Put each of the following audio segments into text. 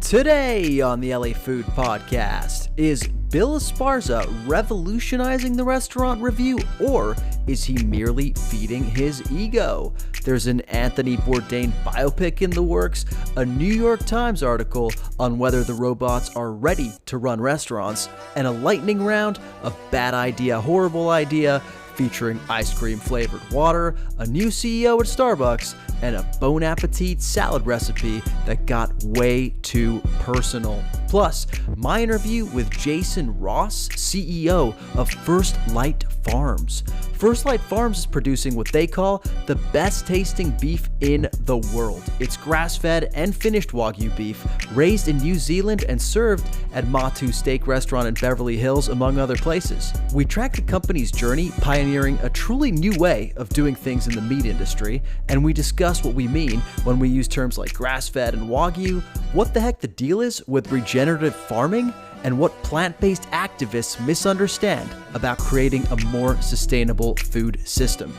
Today on the LA Food Podcast, is Bill Esparza revolutionizing the restaurant review, or is he merely feeding his ego? There's an Anthony Bourdain biopic in the works, a New York Times article on whether the robots are ready to run restaurants, and a lightning round of bad idea, horrible idea, featuring ice cream flavored water, a new CEO at Starbucks, and a Bon Appetit salad recipe that got way too personal. Plus, my interview with Jason Ross, CEO of First Light Farms. First Light Farms is producing what they call the best tasting beef in the world. It's grass-fed and finished wagyu beef, raised in New Zealand and served at Matu steak restaurant in Beverly Hills, among other places. We track the company's journey, pioneering a truly new way of doing things in the meat industry, and we discuss what we mean when we use terms like grass-fed and wagyu, what the heck the deal is with regenerative farming, and what plant-based activists misunderstand about creating a more sustainable food system.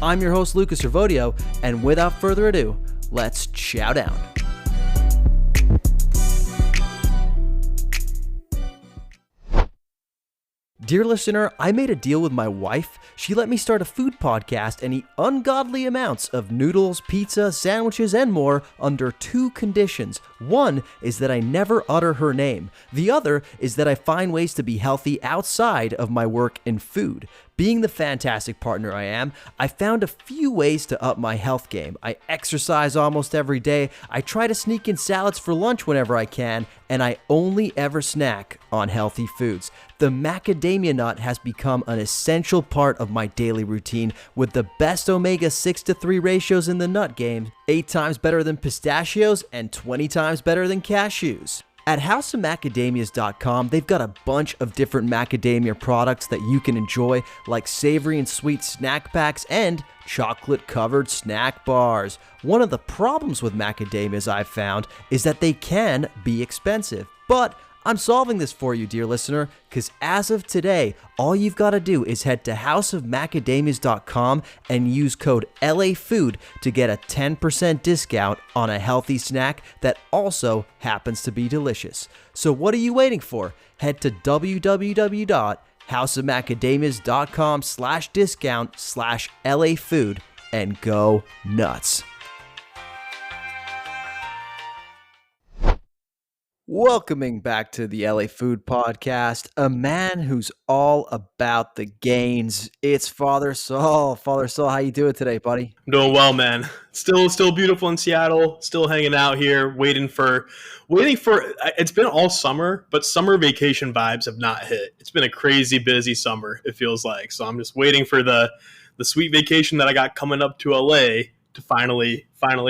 I'm your host, Lucas Servodio, and without further ado, let's chow down. Dear listener, I made a deal with my wife. She let me start a food podcast and eat ungodly amounts of noodles, pizza, sandwiches, and more under two conditions. One is that I never utter her name. The other is that I find ways to be healthy outside of my work in food. Being the fantastic partner I am, I found a few ways to up my health game. I exercise almost every day, I try to sneak in salads for lunch whenever I can, and I only ever snack on healthy foods. The macadamia nut has become an essential part of my daily routine, with the best omega-6 to 3 ratios in the nut game, 8 times better than pistachios and 20 times better than cashews. At houseofmacadamias.com, they've got a bunch of different macadamia products that you can enjoy, like savory and sweet snack packs and chocolate-covered snack bars. One of the problems with macadamias I've found is that they can be expensive, but I'm solving this for you, dear listener, because as of today, all you've got to do is head to houseofmacadamias.com and use code LAFOOD to get a 10% discount on a healthy snack that also happens to be delicious. So what are you waiting for? Head to www.houseofmacadamias.com/discount/LAFood and go nuts. Welcoming back to the LA Food Podcast, a man who's all about the gains. It's Father Saul. Father Saul, how you doing today, buddy? I'm doing well, man. Still beautiful in Seattle. Still hanging out here, waiting for. It's been all summer, but summer vacation vibes have not hit. It's been a crazy busy summer, it feels like. So I'm just waiting for the sweet vacation that I got coming up to LA to finally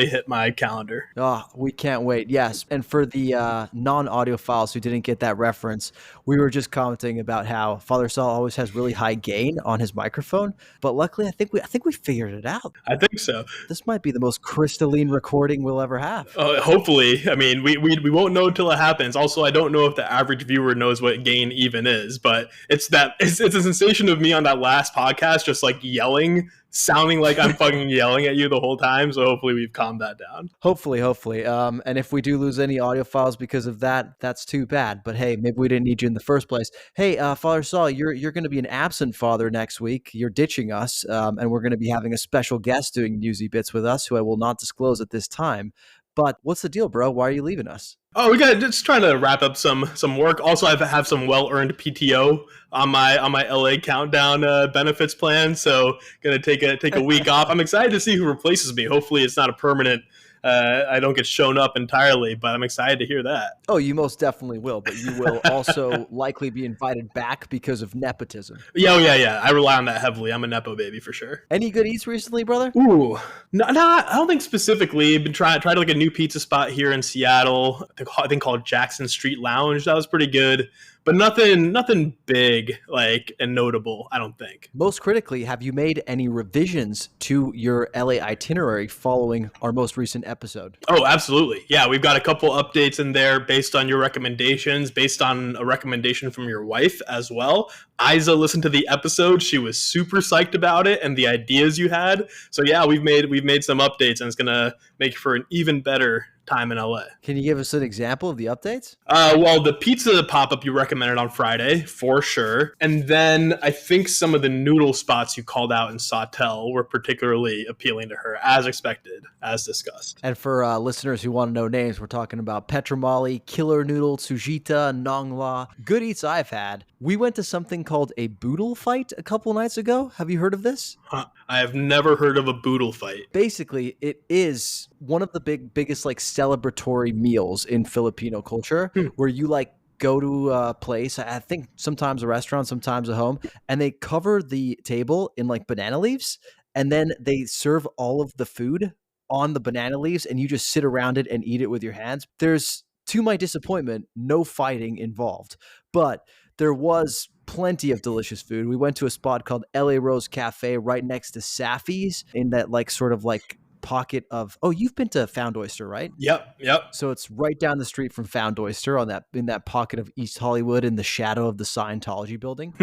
hit my calendar. Oh, we can't wait. Yes. And for the non-audio files who didn't get that reference, we were just commenting about how Father Saul always has really high gain on his microphone. But luckily, I think we figured it out. I think so. This might be the most crystalline recording we'll ever have. Hopefully. I mean, we won't know until it happens. Also, I don't know if the average viewer knows what gain even is, but it's a sensation of me on that last podcast, just like yelling, sounding like I'm fucking yelling at you the whole time. So hopefully we've calmed that down. Hopefully. And if we do lose any audio files because of that, that's too bad. But hey, maybe we didn't need you in the first place. Hey, Father Saul, you're going to be an absent father next week. You're ditching us, and we're going to be having a special guest doing Newsy Bits with us, who I will not disclose at this time. But what's the deal, bro? Why are you leaving us? Oh, we got just trying to wrap up some work. Also, I have some well-earned PTO on my LA countdown benefits plan, so gonna take a week off. I'm excited to see who replaces me. Hopefully, it's not a permanent. I don't get shown up entirely, but I'm excited to hear that. Oh, you most definitely will, but you will also likely be invited back because of nepotism. Yeah. I rely on that heavily. I'm a nepo baby for sure. Any good eats recently, brother? Ooh, no, I don't think specifically. I've been tried like a new pizza spot here in Seattle. I think called Jackson Street Lounge. That was pretty good. But nothing big like and notable, I don't think. Most critically, have you made any revisions to your LA itinerary following our most recent episode? Oh, absolutely. Yeah, we've got a couple updates in there based on your recommendations, based on a recommendation from your wife as well. Isa listened to the episode. She was super psyched about it and the ideas you had. So yeah, we've made some updates, and it's gonna make for an even better time in LA. Can you give us an example of the updates? Well, the pizza pop-up you recommended on Friday, for sure. And then I think some of the noodle spots you called out in Sawtell were particularly appealing to her, as expected, as discussed. And for listeners who want to know names, we're talking about Petramali, Killer Noodle, Sujita, Nongla, good eats I've had. We went to something called a boodle fight a couple nights ago. Have you heard of this? Huh. I have never heard of a boodle fight. Basically, it is one of the biggest like celebratory meals in Filipino culture where you like go to a place, I think sometimes a restaurant, sometimes a home, and they cover the table in like banana leaves, and then they serve all of the food on the banana leaves, and you just sit around it and eat it with your hands. There's, to my disappointment, no fighting involved, but there was plenty of delicious food. We went to a spot called LA Rose Cafe right next to Safi's in that like sort of like pocket of, oh, you've been to Found Oyster, right? Yep. So it's right down the street from Found Oyster in that pocket of East Hollywood in the shadow of the Scientology building.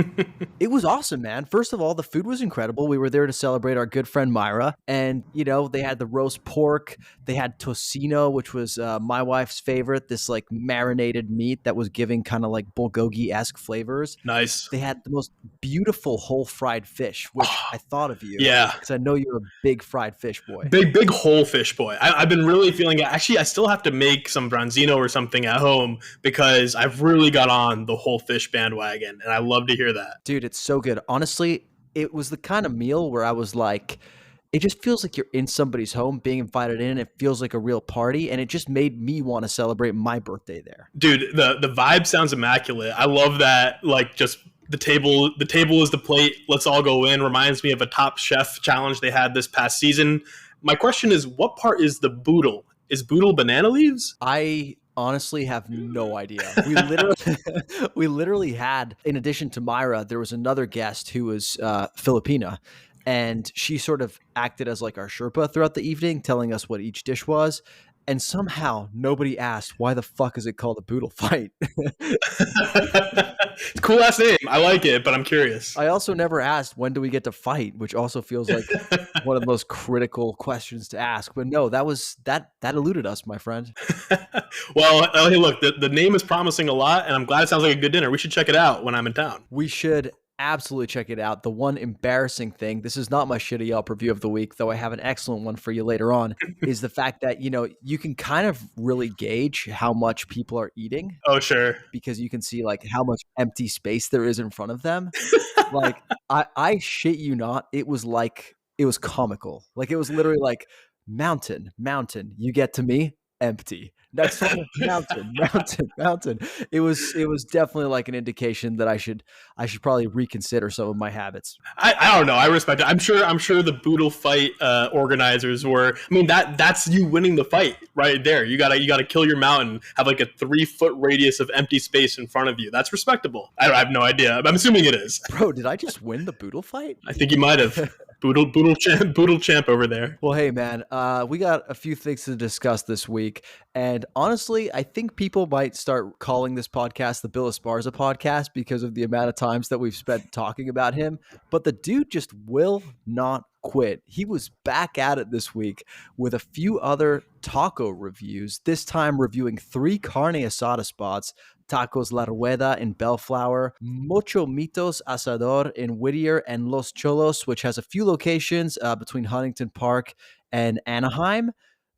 It was awesome, man. First of all, the food was incredible. We were there to celebrate our good friend Myra, and they had the roast pork, they had tocino, which was my wife's favorite, this like marinated meat that was giving kind of like bulgogi-esque flavors. Nice. They had the most beautiful whole fried fish, which I thought of you. Yeah. Because I know you're a big fried fish boy. Big whole fish boy. I've been really feeling it. Actually, I still have to make some branzino or something at home because I've really got on the whole fish bandwagon, and I love to hear that. Dude, it's so good. Honestly, it was the kind of meal where I was like, it just feels like you're in somebody's home being invited in. It feels like a real party, and it just made me want to celebrate my birthday there. Dude, the vibe sounds immaculate. I love that, like, just the table is the plate. Let's all go in. Reminds me of a Top Chef challenge they had this past season. My question is, what part is the boodle? Is boodle banana leaves? I honestly have no idea. We literally had, in addition to Myra, there was another guest who was Filipina, and she sort of acted as like our Sherpa throughout the evening, telling us what each dish was. And somehow nobody asked, why the fuck is it called a boodle fight? It's a cool last name. I like it, but I'm curious. I also never asked, when do we get to fight? Which also feels like one of the most critical questions to ask. But no, that eluded us, my friend. Well, hey, look, the name is promising a lot, and I'm glad it sounds like a good dinner. We should check it out when I'm in town. We should absolutely check it out. The one embarrassing thing, this is not my shitty Yelp review of the week, though I have an excellent one for you later on, is the fact that, you can kind of really gauge how much people are eating. Oh, sure. Because you can see like how much empty space there is in front of them. Like, I shit you not, it was comical. Like, it was literally like, mountain, you get to me, empty. Next one, mountain. It was definitely like an indication that I should probably reconsider some of my habits. I don't know. I respect it. I'm sure the boodle fight organizers were. I mean, that's you winning the fight right there. You gotta kill your mountain. Have like a 3-foot radius of empty space in front of you. That's respectable. I have no idea. I'm assuming it is. Bro, did I just win the boodle fight? I think you might have. Boodle champ over there. Well, hey man, we got a few things to discuss this week, and honestly, I think people might start calling this podcast the Bill Esparza podcast because of the amount of times that we've spent talking about him. But the dude just will not quit. He was back at it this week with a few other taco reviews, this time reviewing 3 carne asada spots: Tacos La Rueda in Bellflower, Mocho Mitos Asador in Whittier, and Los Cholos, which has a few locations between Huntington Park and Anaheim.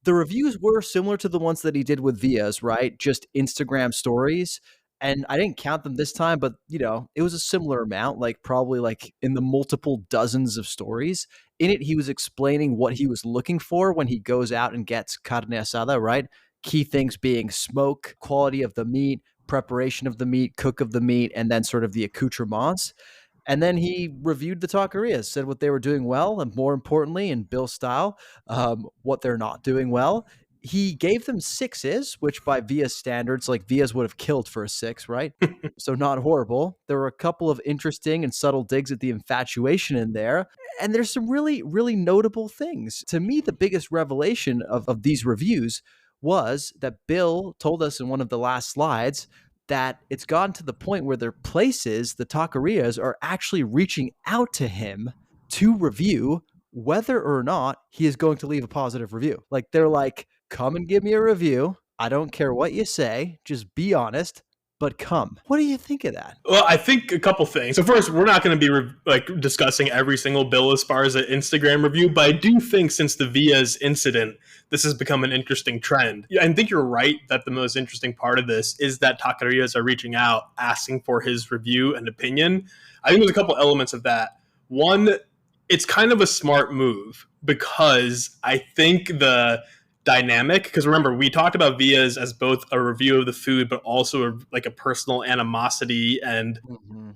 The reviews were similar to the ones that he did with Via's, right? Just Instagram stories. And I didn't count them this time, but it was a similar amount, like probably like in the multiple dozens of stories. In it, he was explaining what he was looking for when he goes out and gets carne asada, right? Key things being smoke, quality of the meat, preparation of the meat, cook of the meat, and then sort of the accoutrements. And then he reviewed the taquerias, said what they were doing well, and more importantly, in Bill style, what they're not doing well. He gave them 6s, which by Via's standards, like Via's would have killed for a 6, right? So not horrible. There were a couple of interesting and subtle digs at the infatuation in there. And there's some really, really notable things. To me, the biggest revelation of these reviews was that Bill told us in one of the last slides that it's gotten to the point where their places, the taquerias, are actually reaching out to him to review whether or not he is going to leave a positive review. Like, they're like, come and give me a review. I don't care what you say. Just be honest, but come. What do you think of that? Well, I think a couple things. So first, we're not going to be discussing every single Bill Esparza Instagram review, but I do think since the Via's incident, this has become an interesting trend. I think you're right that the most interesting part of this is that taquerias are reaching out, asking for his review and opinion. I think there's a couple elements of that. One, it's kind of a smart move because I think the dynamic, because remember, we talked about Via's as both a review of the food but also a personal animosity and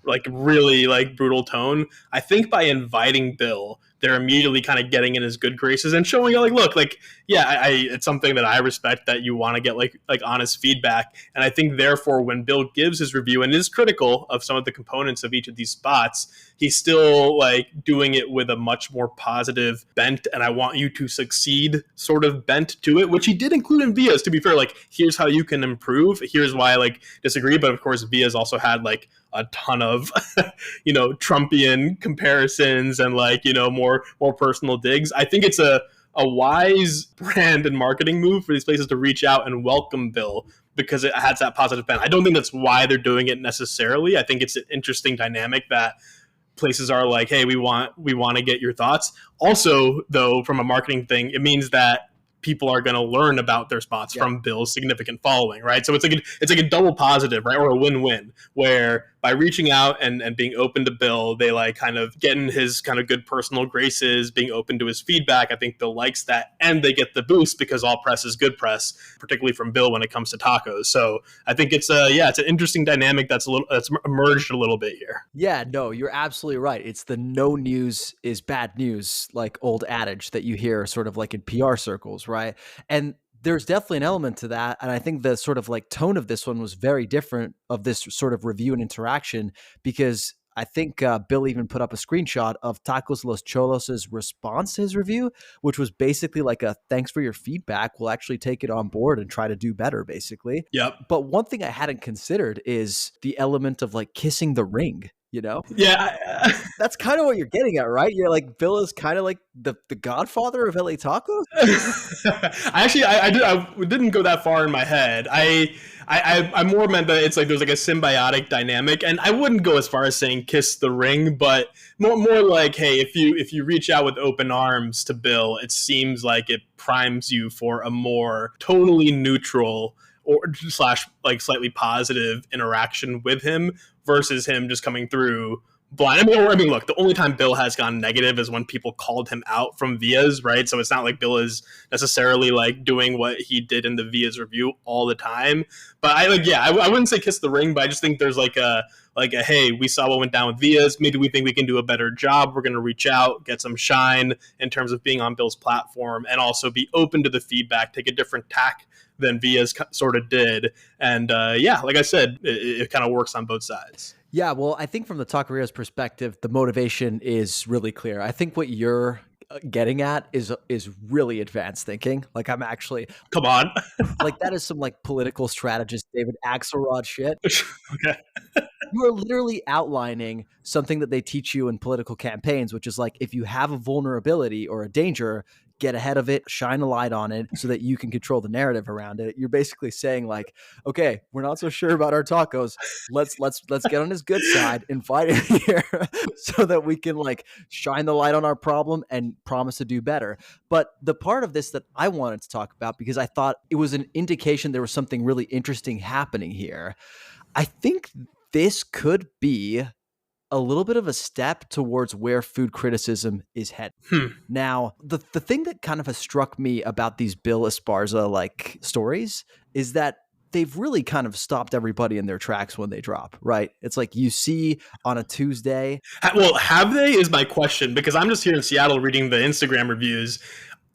like really like brutal tone. I think by inviting Bill, they're immediately kind of getting in his good graces and showing like, look, like, yeah, I it's something that I respect, that you want to get like honest feedback. And I think therefore when Bill gives his review and is critical of some of the components of each of these spots, he's still like doing it with a much more positive bent and I want you to succeed sort of bent to it, which he did include in Via's, to be fair. Like, here's how you can improve, here's why I like disagree. But of course Via's also had like a ton of Trumpian comparisons and like more personal digs. I think it's a wise brand and marketing move for these places to reach out and welcome Bill because it has that positive bent. I don't think that's why they're doing it necessarily. I think it's an interesting dynamic that places are like, hey, we want to get your thoughts. Also, though, from a marketing thing, it means that people are going to learn about their spots from Bill's significant following, right? So it's like a double positive, right? Or a win-win, where by reaching out and being open to Bill, they like kind of get in his kind of good personal graces, being open to his feedback. I think Bill likes that, and they get the boost because all press is good press, particularly from Bill when it comes to tacos. So I think it's an interesting dynamic that's emerged a little bit here. Yeah, no, you're absolutely right. It's the no news is bad news, like old adage that you hear sort of like in PR circles, right? And there's definitely an element to that. And I think the sort of like tone of this one was very different of this sort of review and interaction, because I think Bill even put up a screenshot of Tacos Los Cholos' response to his review, which was basically like a thanks for your feedback. We'll actually take it on board and try to do better, basically. Yep. But one thing I hadn't considered is the element of like kissing the ring. Yeah. That's kind of what you're getting at, right? You're like, Bill is kind of like the godfather of LA tacos. I didn't go that far in my head. I more meant that it's like there's like a symbiotic dynamic, and I wouldn't go as far as saying kiss the ring, but more like, hey, if you reach out with open arms to Bill, it seems like it primes you for a more totally neutral or / like slightly positive interaction with him versus him just coming through blind. I mean, look, the only time Bill has gone negative is when people called him out from Via's, right? So it's not like Bill is necessarily like doing what he did in the Via's review all the time. But I wouldn't say kiss the ring, but I just think there's like a hey, we saw what went down with Via's. Maybe we think we can do a better job. We're going to reach out, get some shine in terms of being on Bill's platform, and also be open to the feedback, take a different tack than Via's sort of did. And like I said, it kind of works on both sides. Yeah, well, I think from the taqueria's perspective, the motivation is really clear. I think what you're getting at is really advanced thinking. Like, I'm actually come on, like that is some like political strategist David Axelrod shit. Okay. You are literally outlining something that they teach you in political campaigns, which is like, if you have a vulnerability or a danger, get ahead of it, shine a light on it so that you can control the narrative around it. You're basically saying like, okay, we're not so sure about our tacos. Let's get on his good side and fight it here so that we can like shine the light on our problem and promise to do better. But the part of this that I wanted to talk about, because I thought it was an indication there was something really interesting happening here. I think this could be a little bit of a step towards where food criticism is headed. Now, the thing that kind of has struck me about these Bill Esparza like stories is that they've really kind of stopped everybody in their tracks when they drop, right? It's like you see on a Tuesday. Well, have they is my question, because I'm just here in Seattle reading the Instagram reviews.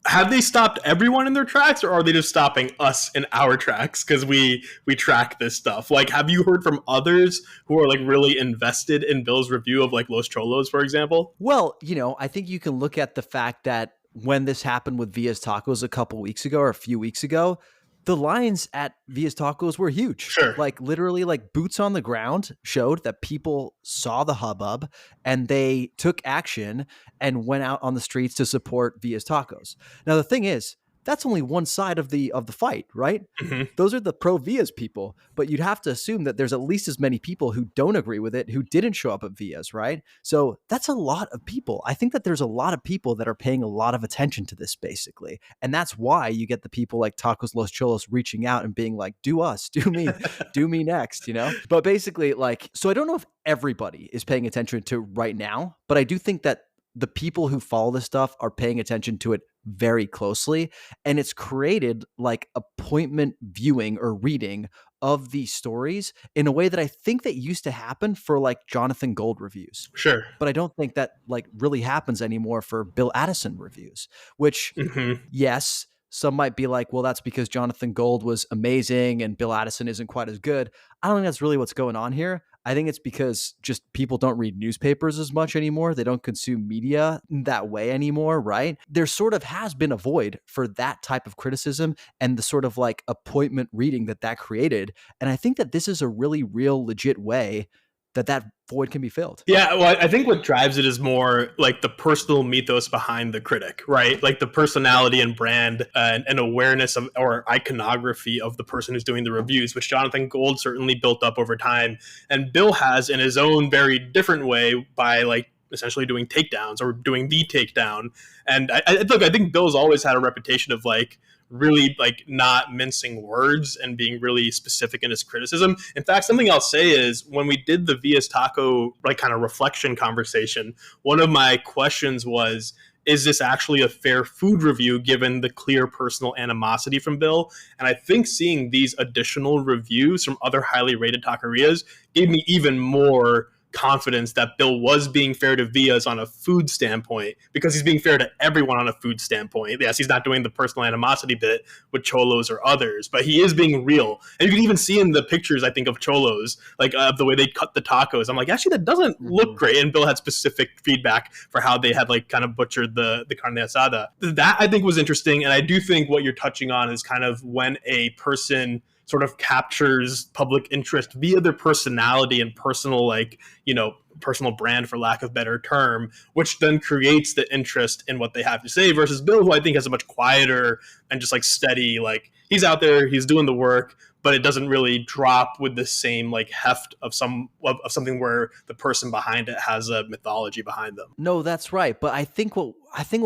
Have they stopped everyone in their tracks, or are they just stopping us in our tracks because we track this stuff? Like, have you heard from others who are like really invested in Bill's review of like Los Cholos, for example? Well, I think you can look at the fact that when this happened with Via's Tacos a couple weeks ago or a few weeks ago, the lines at Via's Tacos were huge. Sure. Like literally like boots on the ground showed that people saw the hubbub and they took action and went out on the streets to support Via's Tacos. Now, the thing is, that's only one side of the fight, right? Mhm. Those are the pro Vias people, but you'd have to assume that there's at least as many people who don't agree with it, who didn't show up at Vias, right? So that's a lot of people. I think that there's a lot of people that are paying a lot of attention to this, basically. And that's why you get the people like Tacos Los Cholos reaching out and being like, do us, do me next, you know? But basically, like, so I don't know if everybody is paying attention to right now, but I do think that the people who follow this stuff are paying attention to it very closely, and it's created like appointment viewing or reading of these stories in a way that I think that used to happen for like Jonathan Gold reviews, Sure. but I don't think that like really happens anymore for Bill Addison reviews, which Mhm. yes, some might be like, well, that's because Jonathan Gold was amazing and Bill Addison isn't quite as good. I don't think that's really what's going on here. I think it's because just people don't read newspapers as much anymore. They don't consume media that way anymore, right? There sort of has been a void for that type of criticism and the sort of like appointment reading that created. And I think that this is a really real, legit way that void can be filled. Yeah, well, I think what drives it is more like the personal mythos behind the critic, right? Like the personality and brand and awareness of or iconography of the person who's doing the reviews, which Jonathan Gold certainly built up over time, and Bill has in his own very different way by like essentially doing takedowns or doing the takedown. And I think Bill's always had a reputation of like really like not mincing words and being really specific in his criticism. In fact, something I'll say is when we did the Vias Taco like kind of reflection conversation, one of my questions was, is this actually a fair food review given the clear personal animosity from Bill? And I think seeing these additional reviews from other highly rated taquerias gave me even more confidence that Bill was being fair to Vias on a food standpoint, because he's being fair to everyone on a food standpoint. Yes, he's not doing the personal animosity bit with Cholos or others, but he is being real. And you can even see in the pictures, I think, of Cholos, like the way they cut the tacos. I'm like, actually, that doesn't look great. And Bill had specific feedback for how they had like kind of butchered the carne asada. That I think was interesting. And I do think what you're touching on is kind of when a person sort of captures public interest via their personality and personal, like, you know, personal brand, for lack of a better term, which then creates the interest in what they have to say, versus Bill, who I think has a much quieter and just like steady, like he's out there, he's doing the work, but it doesn't really drop with the same like heft of something where the person behind it has a mythology behind them. No, that's right. But I think what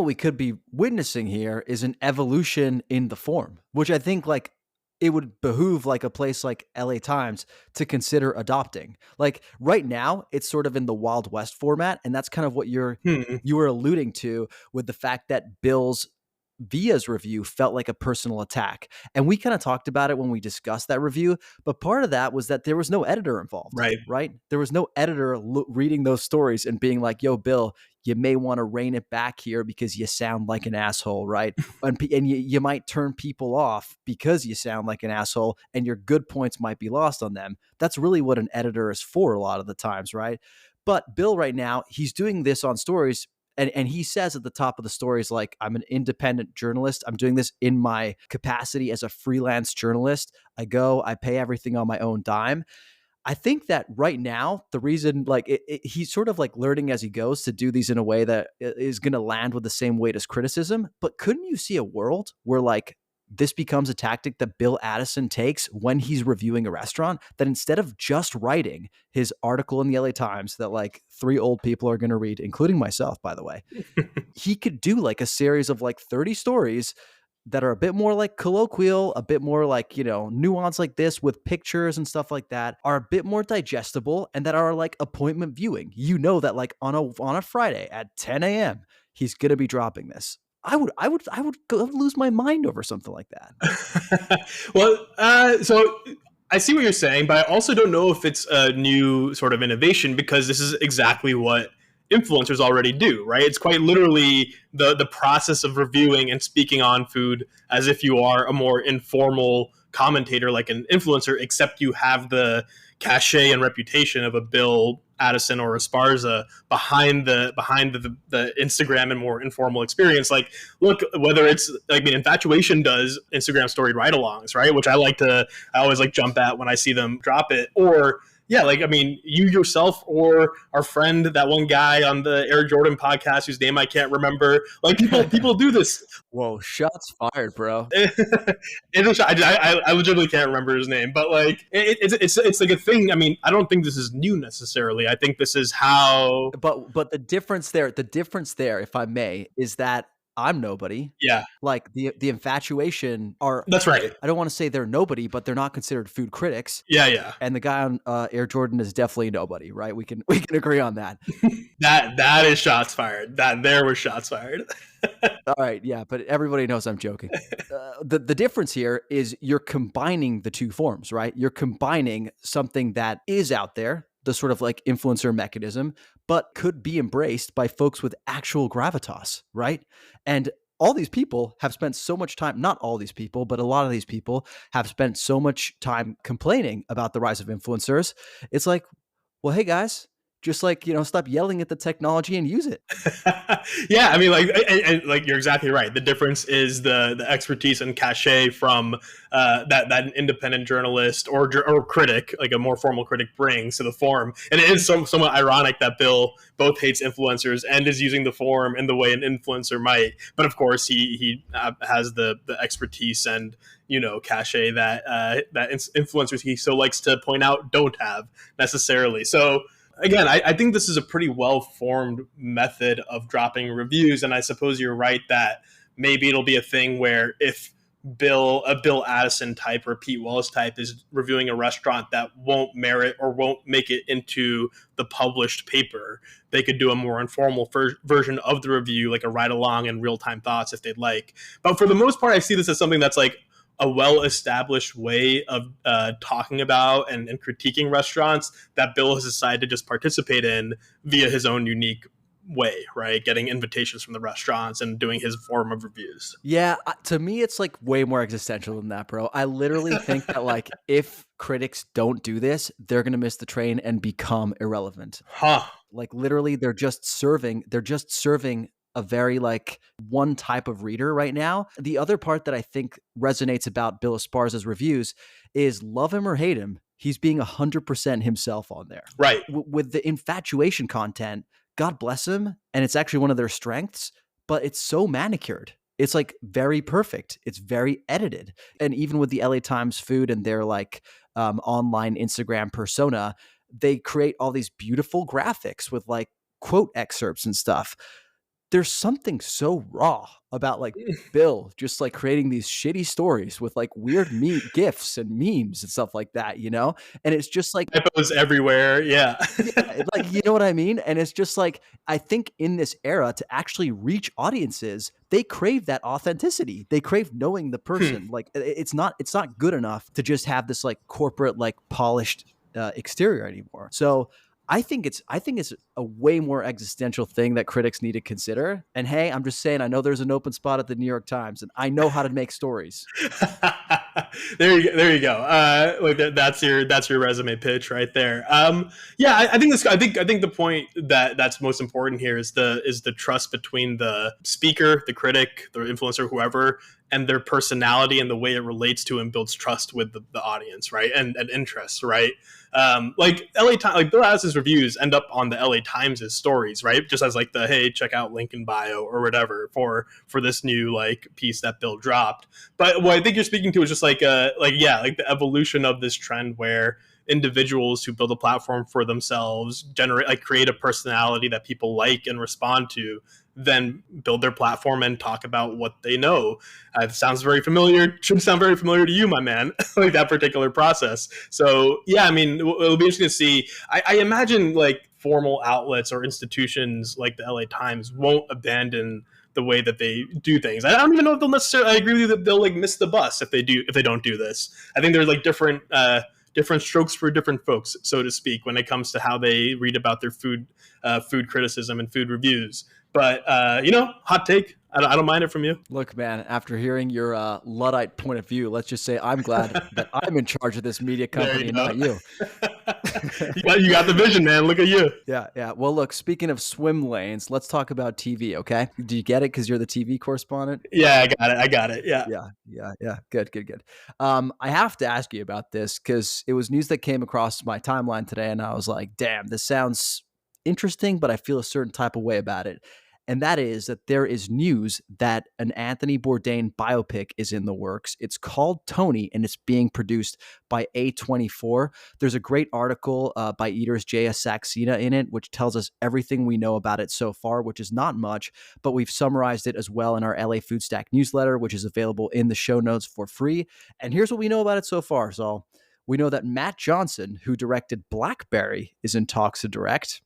we could be witnessing here is an evolution in the form, which I think like it would behoove like a place like LA Times to consider adopting. Like right now, it's sort of in the Wild West format, and that's kind of what you were alluding to with the fact that Bill's Via's review felt like a personal attack. And we kind of talked about it when we discussed that review, but part of that was that there was no editor involved, right? There was no editor reading those stories and being like, yo, Bill, you may want to rein it back here because you sound like an asshole, right? and you might turn people off because you sound like an asshole and your good points might be lost on them. That's really what an editor is for a lot of the times, right? But Bill right now, he's doing this on stories. And he says at the top of the stories, like, I'm an independent journalist. I'm doing this in my capacity as a freelance journalist. I pay everything on my own dime. I think that right now, the reason, like, he's sort of like learning as he goes to do these in a way that is going to land with the same weight as criticism. But couldn't you see a world where, like, this becomes a tactic that Bill Addison takes when he's reviewing a restaurant, that instead of just writing his article in the LA Times that like 3 old people are going to read, including myself, by the way, he could do like a series of like 30 stories that are a bit more like colloquial, a bit more like, you know, nuance like this with pictures and stuff like that, are a bit more digestible and that are like appointment viewing. You know that like on a Friday at 10 a.m., he's going to be dropping this. I would go lose my mind over something like that. Well, so I see what you're saying, but I also don't know if it's a new sort of innovation, because this is exactly what influencers already do, right? It's quite literally the process of reviewing and speaking on food as if you are a more informal commentator like an influencer, except you have the cachet and reputation of a Bill Addison or Esparza behind the Instagram and more informal experience. Like, look, whether it's, I mean, Infatuation does Instagram story ride-alongs, right? Which I always like jump at when I see them drop it. Or yeah, like, I mean, you yourself or our friend, that one guy on the Air Jordan podcast whose name I can't remember, like people do this. Whoa, shots fired, bro. I legitimately can't remember his name, but like it's like a thing. I mean, I don't think this is new necessarily. I think this is how. But the difference there, if I may, is that I'm nobody. Yeah, Like the infatuation are. that's right. I don't want to say they're nobody, but they're not considered food critics. Yeah, yeah. And the guy on Air Jordan is definitely nobody, right? We can agree on that. That is shots fired. That there was shots fired. All right, yeah, but everybody knows I'm joking. The difference here is you're combining the two forms, right? You're combining something that is out there, the sort of like influencer mechanism, but could be embraced by folks with actual gravitas, right? And all these people have spent so much time, not all these people, but a lot of these people have spent so much time complaining about the rise of influencers. It's like, well, hey guys, just like, stop yelling at the technology and use it. Yeah, I mean, like, and like you're exactly right. The difference is the expertise and cachet from that independent journalist or critic, like a more formal critic, brings to the forum. And it is somewhat ironic that Bill both hates influencers and is using the forum in the way an influencer might. But of course, he has the expertise and cachet that influencers he so likes to point out don't have necessarily. So. Again, I think this is a pretty well-formed method of dropping reviews, and I suppose you're right that maybe it'll be a thing where if a Bill Addison type or Pete Wells type is reviewing a restaurant that won't merit or won't make it into the published paper, they could do a more informal version of the review, like a ride-along and real-time thoughts if they'd like. But for the most part, I see this as something that's like a well-established way of talking about and critiquing restaurants that Bill has decided to just participate in via his own unique way, right? Getting invitations from the restaurants and doing his form of reviews. Yeah, to me, it's like way more existential than that, bro. I literally think that like if critics don't do this, they're going to miss the train and become irrelevant. Huh. Like literally they're just serving a very like one type of reader right now. The other part that I think resonates about Bill Esparza's reviews is love him or hate him, he's being 100% himself on there. Right. With the infatuation content, God bless him. And it's actually one of their strengths, but it's so manicured. It's like very perfect. It's very edited. And even with the LA Times food and their like online Instagram persona, they create all these beautiful graphics with like quote excerpts and stuff. There's something so raw about like Bill just like creating these shitty stories with like weird gifs and memes and stuff like that, And it's just like typos everywhere. Yeah. Yeah, like, you know what I mean? And it's just like, I think in this era to actually reach audiences, they crave that authenticity. They crave knowing the person. Like it's not good enough to just have this like corporate, like polished exterior anymore. So I think it's a way more existential thing that critics need to consider. And hey, I'm just saying, I know there's an open spot at the New York Times, and I know how to make stories. There you go. Like that's your resume pitch right there. Yeah, I think the point that's most important here is the trust between the speaker, the critic, the influencer, whoever, and their personality and the way it relates to and builds trust with the audience, right? And interest, right? Like LA Times, like Bill Addison's reviews end up on the LA Times' stories, right? Just as like the, hey, check out link in bio or whatever for this new like piece that Bill dropped. But what I think you're speaking to is just like the evolution of this trend where individuals who build a platform for themselves create a personality that people like and respond to, then build their platform and talk about what they know. It sounds very familiar. Should sound very familiar to you, my man, like that particular process. So yeah, I mean, it'll be interesting to see. I imagine like formal outlets or institutions like the LA Times won't abandon the way that they do things. I don't even know if they'll necessarily, I agree with you that they'll like miss the bus if they don't do this. I think there's like different strokes for different folks, so to speak, when it comes to how they read about their food criticism and food reviews. But, hot take. I don't mind it from you. Look, man, after hearing your Luddite point of view, let's just say I'm glad that I'm in charge of this media company and not you. You got the vision, man. Look at you. Yeah, yeah. Well, look, speaking of swim lanes, let's talk about TV, okay? Do you get it because you're the TV correspondent? Yeah, I got it. Yeah. Yeah. Good. I have to ask you about this because it was news that came across my timeline today, and I was like, damn, this sounds interesting, but I feel a certain type of way about it. And that is that there is news that an Anthony Bourdain biopic is in the works. It's called Tony, and it's being produced by A24. There's a great article by Eaters J.S. Saxena in it, which tells us everything we know about it so far, which is not much, but we've summarized it as well in our LA Food Stack newsletter, which is available in the show notes for free. And here's what we know about it so far, Saul. We know that Matt Johnson, who directed Blackberry, is in talks to direct.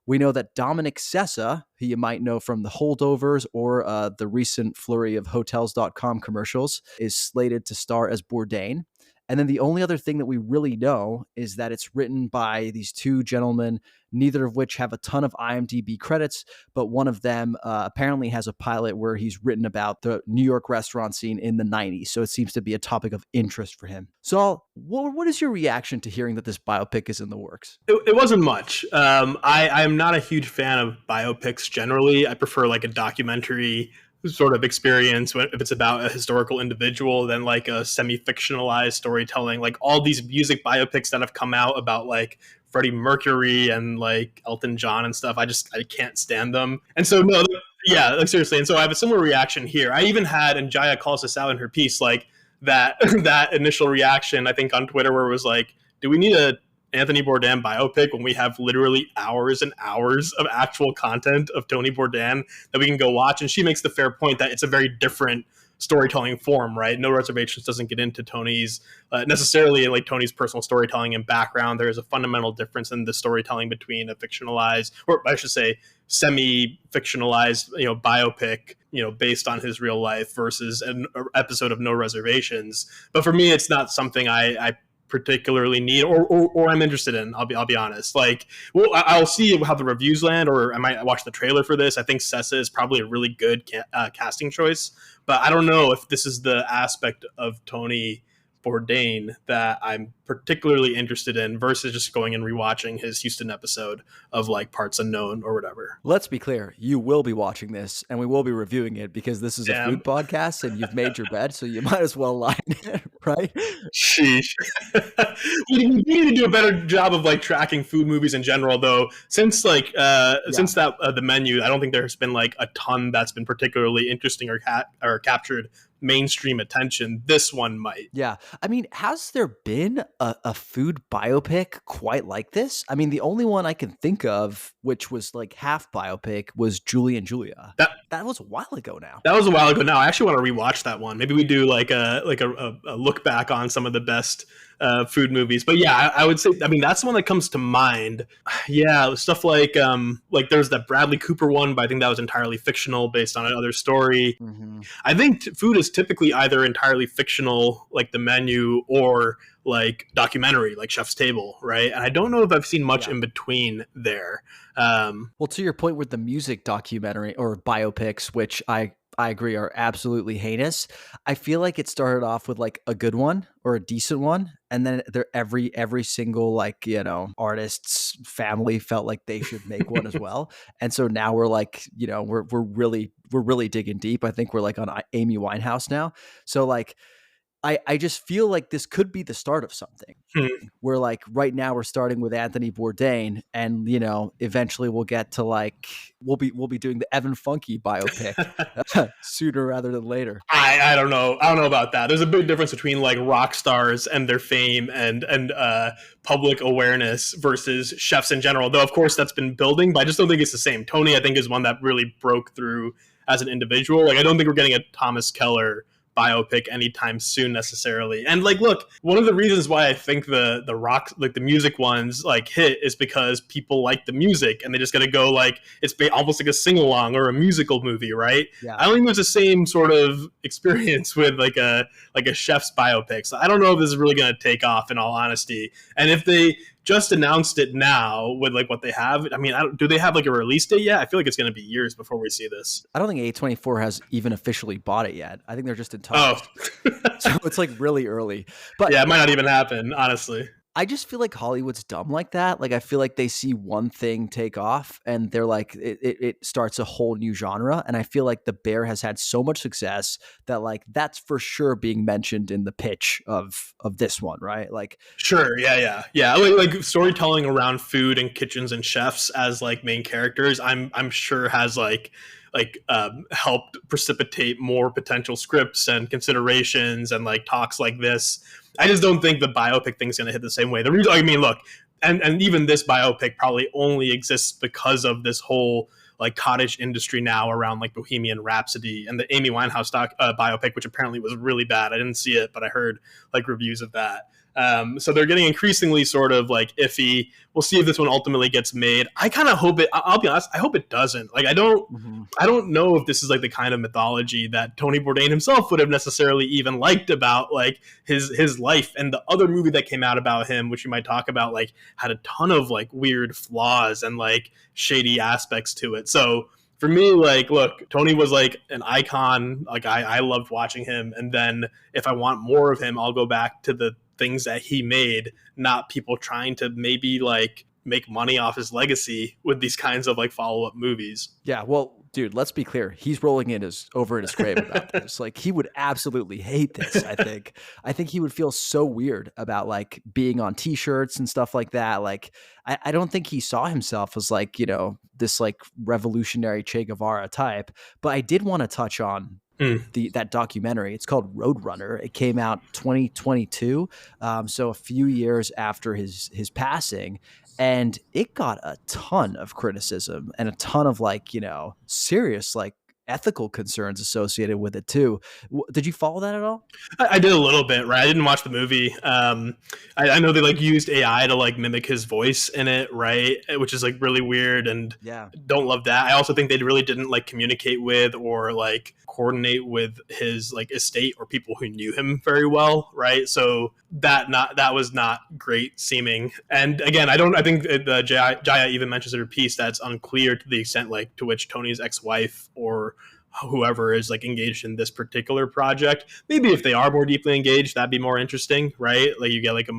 We know that Dominic Sessa, who you might know from The Holdovers or the recent flurry of Hotels.com commercials, is slated to star as Bourdain. And then the only other thing that we really know is that it's written by these two gentlemen, neither of which have a ton of IMDb credits, but one of them apparently has a pilot where he's written about the New York restaurant scene in the 90s. So it seems to be a topic of interest for him. Saul, what is your reaction to hearing that this biopic is in the works? It wasn't much. I'm not a huge fan of biopics generally. I prefer like a documentary sort of experience if it's about a historical individual than like a semi-fictionalized storytelling. Like all these music biopics that have come out about like Freddie Mercury and like Elton John and stuff, I can't stand them. And so no, yeah, like seriously. And so I have a similar reaction here. I even had, and Jaya calls this out in her piece, like that initial reaction I think on Twitter where it was like, do we need a Anthony Bourdain biopic when we have literally hours and hours of actual content of Tony Bourdain that we can go watch? And she makes the fair point that it's a very different storytelling form, right? No Reservations doesn't get into Tony's necessarily like Tony's personal storytelling and background. There is a fundamental difference in the storytelling between a fictionalized, or I should say semi-fictionalized, biopic, based on his real life versus an episode of No Reservations. But for me, it's not something I particularly need or I'm interested in. I'll be honest. Like, well, I'll see how the reviews land, or I might watch the trailer for this. I think Sessa is probably a really good casting choice, but I don't know if this is the aspect of Tony Bourdain that I'm particularly interested in versus just going and rewatching his Houston episode of like Parts Unknown or whatever. Let's be clear. You will be watching this and we will be reviewing it because this is a food podcast and you've made your bed, so you might as well line it, right? Sheesh. We need to do a better job of like tracking food movies in general, though. Since the menu, I don't think there's been like a ton that's been particularly interesting or captured mainstream attention. This one might. Yeah. I mean, has there been a food biopic quite like this? I mean, the only one I can think of, which was like half biopic, was Julie and Julia. That was a while ago now. That was a while ago now. I actually want to rewatch that one. Maybe we do like a look back on some of the best food movies. But yeah, I would say, I mean, that's the one that comes to mind. Yeah, stuff like there's that Bradley Cooper one, but I think that was entirely fictional based on another story. Mm-hmm. I think food is typically either entirely fictional, like The Menu, or like documentary, like Chef's Table, right? And I don't know if I've seen much in between there. Well, to your point with the music documentary or biopics, which I agree are absolutely heinous. I feel like it started off with like a good one or a decent one, and then every single artist's family felt like they should make one as well. And so now we're like, we're really digging deep. I think we're like on Amy Winehouse now. So like, I just feel like this could be the start of something. Where like right now we're starting with Anthony Bourdain, and eventually we'll get to like we'll be doing the Evan Funke biopic sooner rather than later. I don't know about that. There's a big difference between like rock stars and their fame and public awareness versus chefs in general. Though of course that's been building, but I just don't think it's the same. Tony, I think, is one that really broke through as an individual. Like I don't think we're getting a Thomas Keller biopic anytime soon necessarily. And like, look, one of the reasons why I think the rock, like the music ones like hit is because people like the music and they just got to go like, it's almost like a sing-along or a musical movie, right? Yeah. I don't think there's the same sort of experience with like a chef's biopic. So I don't know if this is really going to take off, in all honesty. And if they just announced it now with like what they have, I mean, do they have like a release date yet? I feel like it's going to be years before we see this. I don't think A24 has even officially bought it yet. I think they're just in talks. So it's like really early. But yeah, it might not even happen, honestly. I just feel like Hollywood's dumb like that. Like I feel like they see one thing take off and they're like it starts a whole new genre. And I feel like The Bear has had so much success that like that's for sure being mentioned in the pitch of this one, right? Like Sure, yeah. Like storytelling around food and kitchens and chefs as like main characters, I'm sure has helped precipitate more potential scripts and considerations and like talks like this. I just don't think the biopic thing's going to hit the same way. The reason, I mean, look, and even this biopic probably only exists because of this whole like cottage industry now around like Bohemian Rhapsody and the Amy Winehouse biopic, which apparently was really bad. I didn't see it, but I heard like reviews of that. So they're getting increasingly sort of like iffy. We'll see if this one ultimately gets made. I kind of hope it. I'll be honest. I hope it doesn't. Like I don't know if this is like the kind of mythology that Tony Bourdain himself would have necessarily even liked about like his life. And the other movie that came out about him, which you might talk about, like had a ton of like weird flaws and like shady aspects to it. So for me, like, look, Tony was like an icon. Like I loved watching him. And then if I want more of him, I'll go back to the things that he made, not people trying to maybe like make money off his legacy with these kinds of like follow-up movies. Yeah, well, dude, let's be clear. He's rolling over in his grave about this. Like he would absolutely hate this, I think. I think he would feel so weird about like being on t-shirts and stuff like that. Like I don't think he saw himself as like, you know, this like revolutionary Che Guevara type. But I did want to touch on that documentary. It's called Roadrunner. It came out 2022, so a few years after his passing, and it got a ton of criticism and a ton of like, you know, serious like ethical concerns associated with it too. Did you follow that at all? I did a little bit, right? I didn't watch the movie. I know they like used AI to like mimic his voice in it, right? Which is like really weird and Yeah. don't love that. I also think they really didn't like communicate with or like coordinate with his like estate or people who knew him very well, right? So that was not great seeming. And again, I think Jaya even mentions in her piece that's unclear to the extent like to which Tony's ex-wife or whoever is like engaged in this particular project. Maybe if they are more deeply engaged, that'd be more interesting, right? Like you get like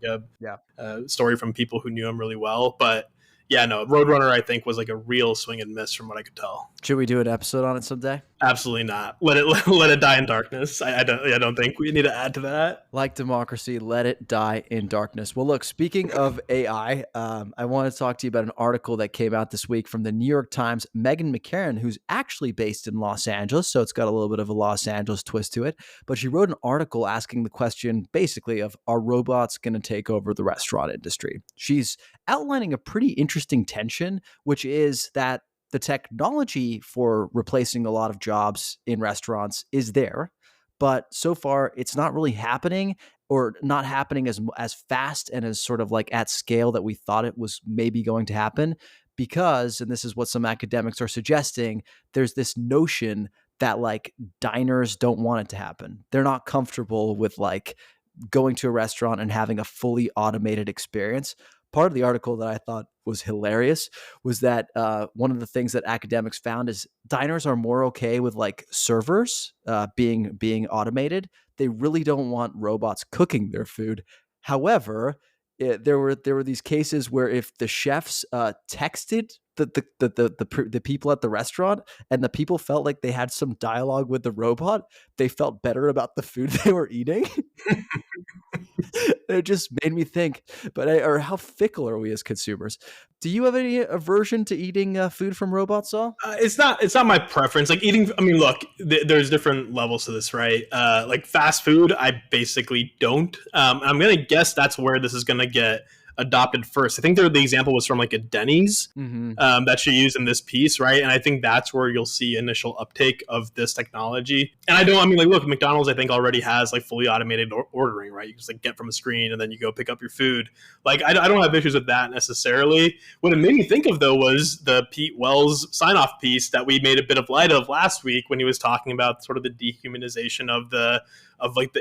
a story from people who knew him really well. But yeah, no, Roadrunner I think was like a real swing and miss from what I could tell. Should we do an episode on it someday? Absolutely not. Let it die in darkness. I don't think we need to add to that. Like democracy, let it die in darkness. Well, look, speaking of AI, I want to talk to you about an article that came out this week from the New York Times. Meghan McCarran, who's actually based in Los Angeles, so it's got a little bit of a Los Angeles twist to it, but she wrote an article asking the question basically of, are robots going to take over the restaurant industry? She's outlining a pretty interesting tension, which is that the technology for replacing a lot of jobs in restaurants is there, but so far it's not really happening, or not happening as fast and as sort of like at scale that we thought it was maybe going to happen, because, and this is what some academics are suggesting, there's this notion that like diners don't want it to happen. They're not comfortable with like going to a restaurant and having a fully automated experience. Part of the article that I thought was hilarious was that one of the things that academics found is diners are more okay with like servers being automated. They really don't want robots cooking their food. However, there were these cases where if the chefs texted the people at the restaurant and the people felt like they had some dialogue with the robot, they felt better about the food they were eating. It just made me think, or how fickle are we as consumers? Do you have any aversion to eating food from robots, Saul? It's not my preference. Like eating, I mean, look, there's different levels to this, right? Like fast food, I basically don't. I'm gonna guess that's where this is gonna get adopted first. I think the example was from like a Denny's that she used in this piece, right? And I think that's where you'll see initial uptake of this technology. And look, McDonald's I think already has like fully automated ordering, right? You just like get from a screen and then you go pick up your food. Like I don't have issues with that necessarily. What it made me think of though was the Pete Wells sign-off piece that we made a bit of light of last week when he was talking about sort of the dehumanization of the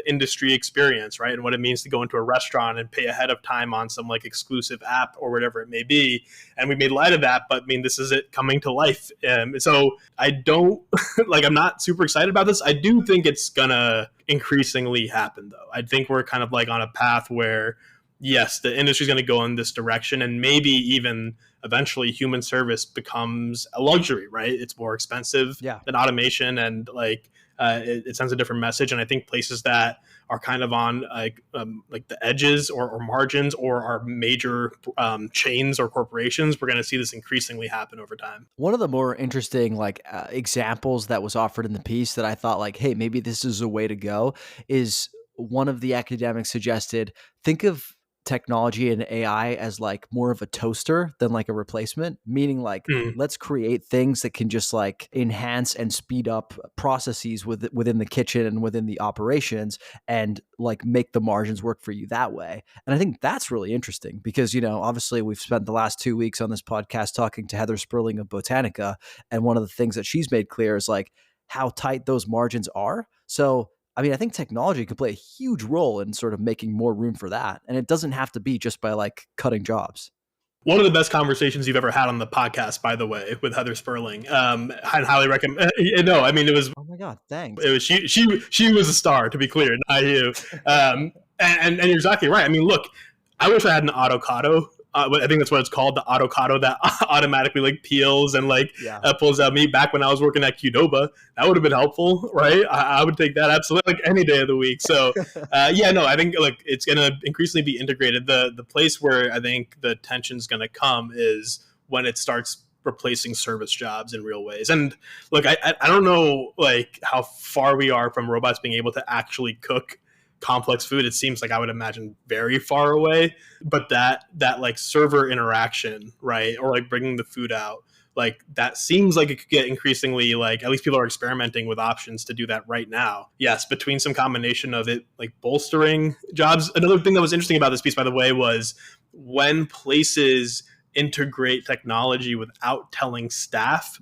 industry experience, right? And what it means to go into a restaurant and pay ahead of time on some like exclusive app or whatever it may be. And we made light of that, but I mean, this is it coming to life. So I don't I'm not super excited about this. I do think it's gonna increasingly happen though. I think we're kind of like on a path where yes, the industry's going to go in this direction, and maybe even eventually human service becomes a luxury, right? It's more expensive Yeah. than automation, and like it sends a different message. And I think places that are kind of on like the edges or margins or are major chains or corporations, we're going to see this increasingly happen over time. One of the more interesting like examples that was offered in the piece that I thought like, hey, maybe this is a way to go is one of the academics suggested, think of technology and AI as like more of a toaster than like a replacement, meaning like Mm. let's create things that can just like enhance and speed up processes within the kitchen and within the operations and like make the margins work for you that way. And I think that's really interesting because, you know, obviously we've spent the last 2 weeks on this podcast talking to Heather Sperling of Botanica. And one of the things that she's made clear is like how tight those margins are. So, I mean, I think technology could play a huge role in sort of making more room for that. And it doesn't have to be just by like cutting jobs. One of the best conversations you've ever had on the podcast, by the way, with Heather Sperling. I'd highly recommend. No, I mean Oh my God, thanks. it was she was a star, to be clear, not you. And you're exactly right. I mean, look, I wish I had an avocado. I think that's what it's called, the avocado that automatically like peels and like Yeah. pulls out meat. Back when I was working at Qdoba, that would have been helpful, right? I would take that absolutely like any day of the week. So yeah, no, I think like it's going to increasingly be integrated. The place where I think the tension's going to come is when it starts replacing service jobs in real ways. And look, I don't know like how far we are from robots being able to actually cook complex food. It seems like I would imagine very far away, but that like server interaction, right, or like bringing the food out, like that seems like it could get increasingly like at least people are experimenting with options to do that right now. Yes, between some combination of it like bolstering jobs. Another thing that was interesting about this piece, by the way, was when places integrate technology without telling staff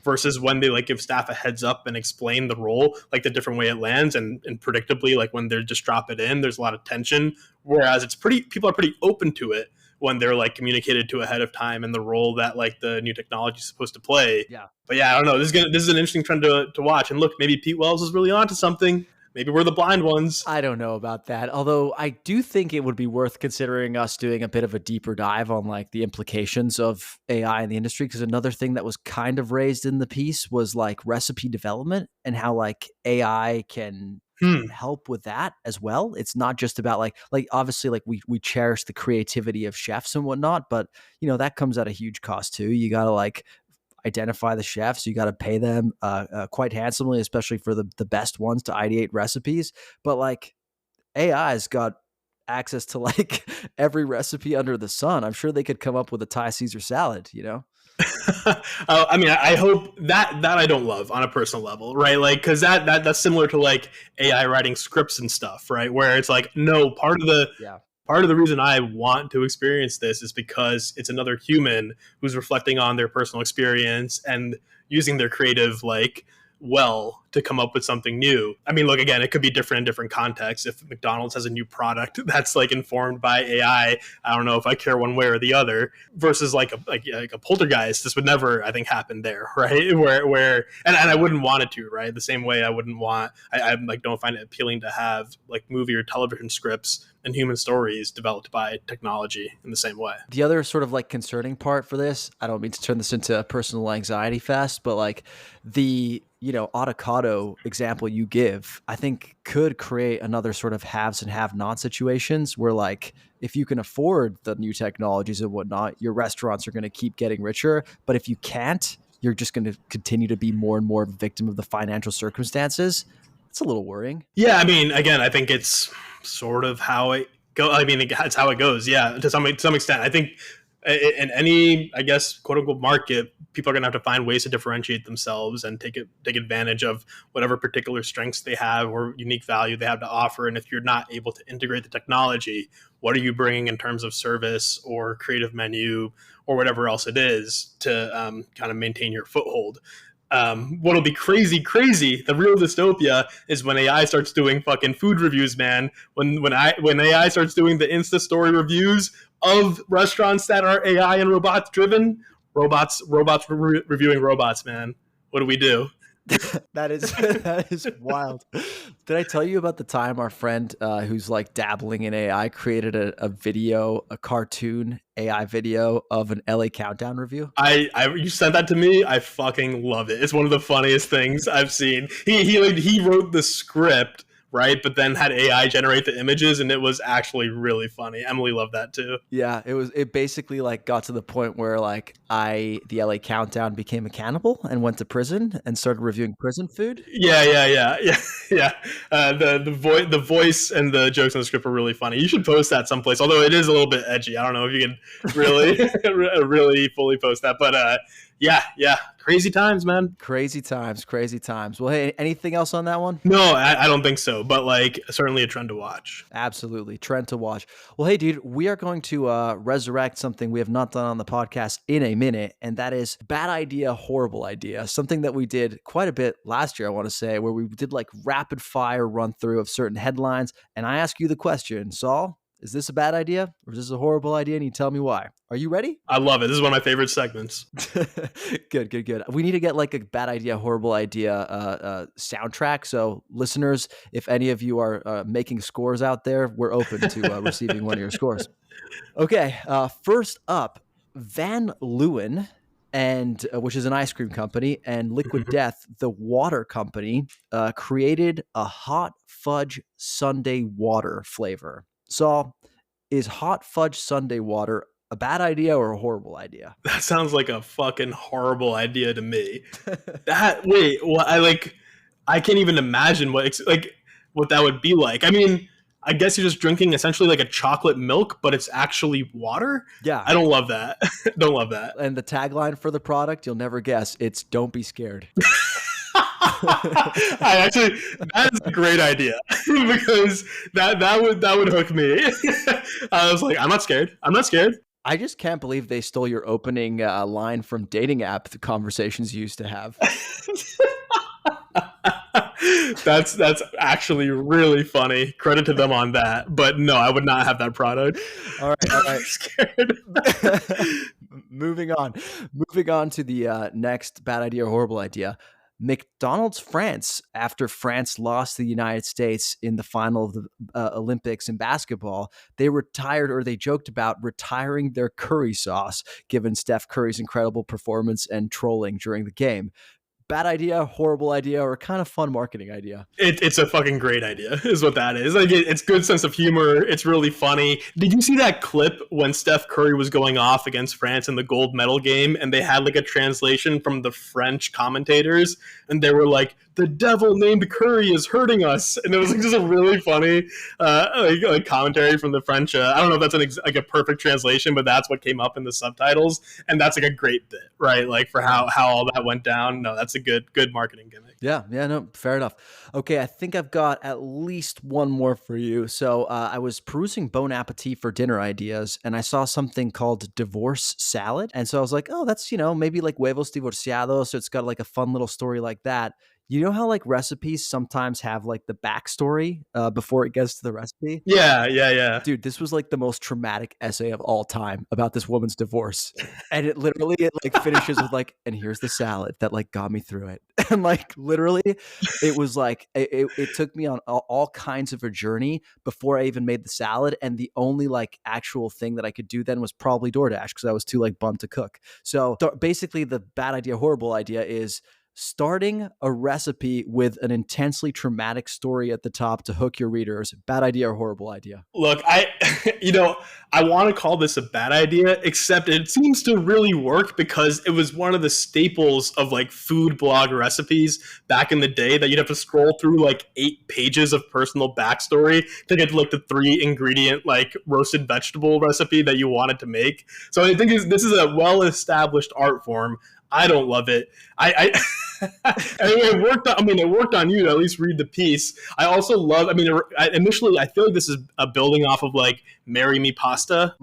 versus when they like give staff a heads up and explain the role, like the different way it lands, and predictably like when they just drop it in, there's a lot of tension, whereas it's people are pretty open to it when they're like communicated to ahead of time and the role that like the new technology is supposed to play. Yeah. But yeah, I don't know, this is an interesting trend to watch. And look, maybe Pete Wells is really onto something. Maybe we're the blind ones. I don't know about that. Although I do think it would be worth considering us doing a bit of a deeper dive on like the implications of AI in the industry. Because another thing that was kind of raised in the piece was like recipe development and how like AI can help with that as well. It's not just about like obviously like we cherish the creativity of chefs and whatnot, but you know, that comes at a huge cost too. You got to like identify the chefs. You got to pay them quite handsomely, especially for the best ones to ideate recipes. But like AI's got access to like every recipe under the sun. I'm sure they could come up with a Thai Caesar salad, you know? I mean, I hope that I don't love on a personal level, right? Like, because that's similar to like AI writing scripts and stuff, right? Where it's like, no, part of the reason I want to experience this is because it's another human who's reflecting on their personal experience and using their creative like well to come up with something new. I mean, look, again, it could be different in different contexts. If McDonald's has a new product that's like informed by AI, I don't know if I care one way or the other. Versus like a poltergeist, this would never, I think, happen there, right? Where and I wouldn't want it to, right? The same way I wouldn't want, I like don't find it appealing to have like movie or television scripts and human stories developed by technology in the same way. The other sort of like concerning part for this, I don't mean to turn this into a personal anxiety fest, but like the, you know, avocado example you give, I think could create another sort of haves and have-not situations where like if you can afford the new technologies and whatnot, your restaurants are going to keep getting richer. But if you can't, you're just going to continue to be more and more a victim of the financial circumstances. It's a little worrying. Yeah, I mean, again, I think it's sort of how it goes. I mean, it's how it goes. Yeah, to some extent. I think in any, I guess, quote unquote market, people are going to have to find ways to differentiate themselves and take advantage of whatever particular strengths they have or unique value they have to offer. And if you're not able to integrate the technology, what are you bringing in terms of service or creative menu or whatever else it is to kind of maintain your foothold? What'll be crazy, the real dystopia is when AI starts doing fucking food reviews, man. When AI starts doing the Insta story reviews of restaurants that are AI and robots driven, robots reviewing robots, man. What do we do? That is wild. Did I tell you about the time our friend who's like dabbling in AI created a cartoon AI video of an LA Countdown review? You sent that to me. I fucking love it. It's one of the funniest things I've seen. He wrote the script, right, but then had AI generate the images, and it was actually really funny. Emily loved that too. Yeah, it basically like got to the point where like the LA Countdown became a cannibal and went to prison and started reviewing prison food. Yeah. The voice and the jokes in the script were really funny. You should post that someplace, although it is a little bit edgy. I don't know if you can really really fully post that, but yeah, crazy times, man. Crazy times. Well, hey, anything else on that one? No, I don't think so, but like certainly a trend to watch. Absolutely, trend to watch. Well, hey, dude, we are going to resurrect something we have not done on the podcast in a minute, and that is bad idea, horrible idea. Something that we did quite a bit last year, I want to say, where we did like rapid fire run through of certain headlines, and I ask you the question, Saul, is this a bad idea or is this a horrible idea? And you tell me why. Are you ready? I love it. This is one of my favorite segments. Good. We need to get like a bad idea, horrible idea soundtrack. So listeners, if any of you are making scores out there, we're open to receiving one of your scores. Okay. First up, Van Leeuwen, and which is an ice cream company, and Liquid Death, the water company, created a hot fudge sundae water flavor. Saul, is hot fudge sundae water a bad idea or a horrible idea? That sounds like a fucking horrible idea to me. I can't even imagine what that would be like. I mean, I guess you're just drinking essentially like a chocolate milk, but it's actually water. Yeah. I don't love that. Don't love that. And the tagline for the product, you'll never guess. It's "Don't be scared." That is a great idea because that would hook me. I was like, I'm not scared. I just can't believe they stole your opening line from dating app, the conversations you used to have. That's actually really funny. Credit to them on that. But no, I would not have that product. All right. I'm scared. Moving on to the next bad idea or horrible idea. McDonald's France, after France lost the United States in the final of the Olympics in basketball, they joked about retiring their curry sauce, given Steph Curry's incredible performance and trolling during the game. Bad idea, horrible idea, or kind of fun marketing idea? It's a fucking great idea, is what that is. Like, it's good sense of humor. It's really funny. Did you see that clip when Steph Curry was going off against France in the gold medal game, and they had like a translation from the French commentators, and they were like, "The devil named Curry is hurting us," and it was like just a really funny like commentary from the French. I don't know if that's a perfect translation, but that's what came up in the subtitles, and that's like a great bit, right? Like for how all that went down. No, that's a good marketing gimmick. Yeah, no, fair enough. Okay, I think I've got at least one more for you. So I was perusing Bon Appetit for dinner ideas, and I saw something called divorce salad. And so I was like, oh, that's, maybe like huevos divorciados. So it's got like a fun little story like that. You know how like recipes sometimes have like the backstory before it gets to the recipe? Yeah. Dude, this was like the most traumatic essay of all time about this woman's divorce. And it like finishes with like, and here's the salad that like got me through it. And like literally it was like, it took me on all kinds of a journey before I even made the salad. And the only like actual thing that I could do then was probably DoorDash because I was too like bummed to cook. So basically the bad idea, horrible idea is starting a recipe with an intensely traumatic story at the top to hook your readers. Bad idea or horrible idea? Look, I want to call this a bad idea, except it seems to really work because it was one of the staples of like food blog recipes back in the day that you'd have to scroll through like 8 pages of personal backstory to get to like the 3 ingredient like roasted vegetable recipe that you wanted to make. So I think this is a well-established art form. I don't love it. It worked on you to at least read the piece. I also love, initially I feel like this is a building off of like Marry Me Pasta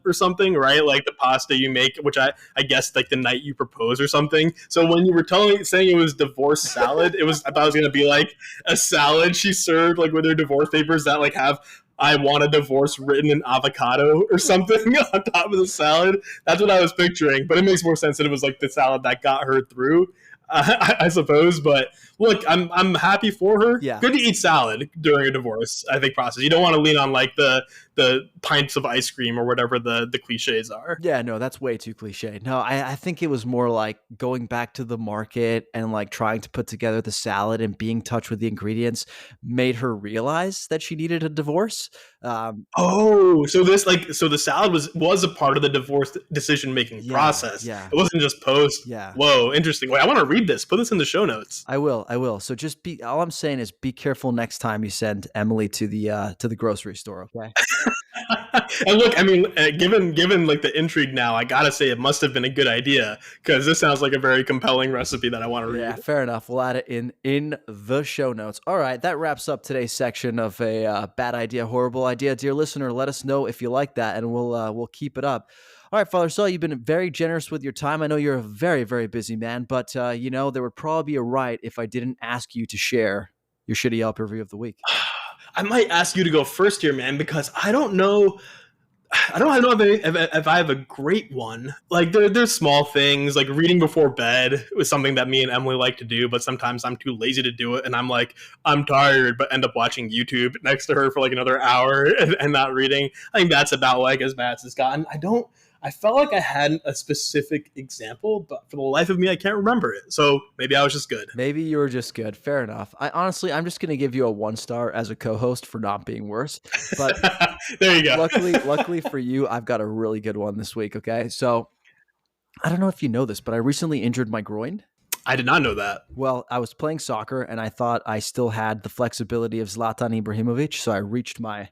or something, right? Like the pasta you make, which I guess like the night you propose or something. So when you were saying it was divorce salad, I thought it was going to be like a salad she served like with her divorce papers that like have "I want a divorce" written in avocado or something on top of the salad. That's what I was picturing, but it makes more sense that it was like the salad that got her through. I suppose. But look, I'm happy for her. Yeah. Good to eat salad during a divorce, I think, process. You don't want to lean on like the pints of ice cream or whatever the cliches are. Yeah, no, that's way too cliche. No, I think it was more like going back to the market and like trying to put together the salad and being in touch with the ingredients made her realize that she needed a divorce. Oh, so the salad was a part of the divorce decision making process. Yeah. It wasn't just post. Yeah. Whoa, interesting. Wait, I want to read this. Put this in the show notes. I will. So just all I'm saying is be careful next time you send Emily to the grocery store, okay? And look, I mean, given like the intrigue now, I gotta say it must have been a good idea because this sounds like a very compelling recipe that I want to read. Yeah, fair enough. We'll add it in the show notes. All right, that wraps up today's section of a bad idea, horrible idea. Dear listener, let us know if you like that, and we'll keep it up. All right, Father Saul, you've been very generous with your time. I know you're a very, very busy man, but there would probably be a right if I didn't ask you to share your shitty Yelp review of the week. I might ask you to go first here, man, because I don't know if I have a great one. Like there's small things like reading before bed was something that me and Emily like to do, but sometimes I'm too lazy to do it, and I'm like I'm tired, but end up watching YouTube next to her for like another hour and not reading. I think that's about like as bad as it's gotten. I felt like I had a specific example, but for the life of me, I can't remember it. So maybe I was just good. Maybe you were just good. Fair enough. I'm just going to give you a 1-star as a co-host for not being worse. But there you go. Luckily for you, I've got a really good one this week. Okay. So I don't know if you know this, but I recently injured my groin. I did not know that. Well, I was playing soccer and I thought I still had the flexibility of Zlatan Ibrahimovic. So I reached my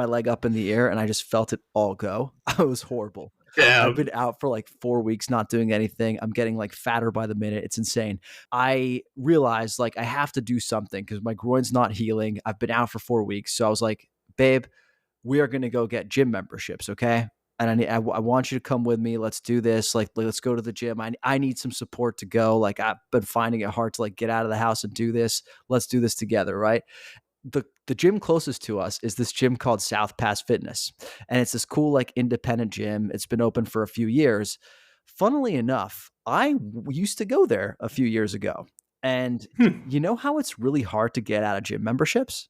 leg up in the air and I just felt it all go. I was horrible. Yeah. I've been out for like 4 weeks, not doing anything. I'm getting like fatter by the minute. It's insane. I realized like I have to do something because my groin's not healing. I've been out for 4 weeks. So I was like, babe, we are going to go get gym memberships. Okay. And I want you to come with me. Let's do this. Like, let's go to the gym. I need some support to go. Like, I've been finding it hard to like get out of the house and do this. Let's do this together. Right. The gym closest to us is this gym called South Pass Fitness. And it's this cool, like independent gym. It's been open for a few years. Funnily enough, I used to go there a few years ago. And you know how it's really hard to get out of gym memberships?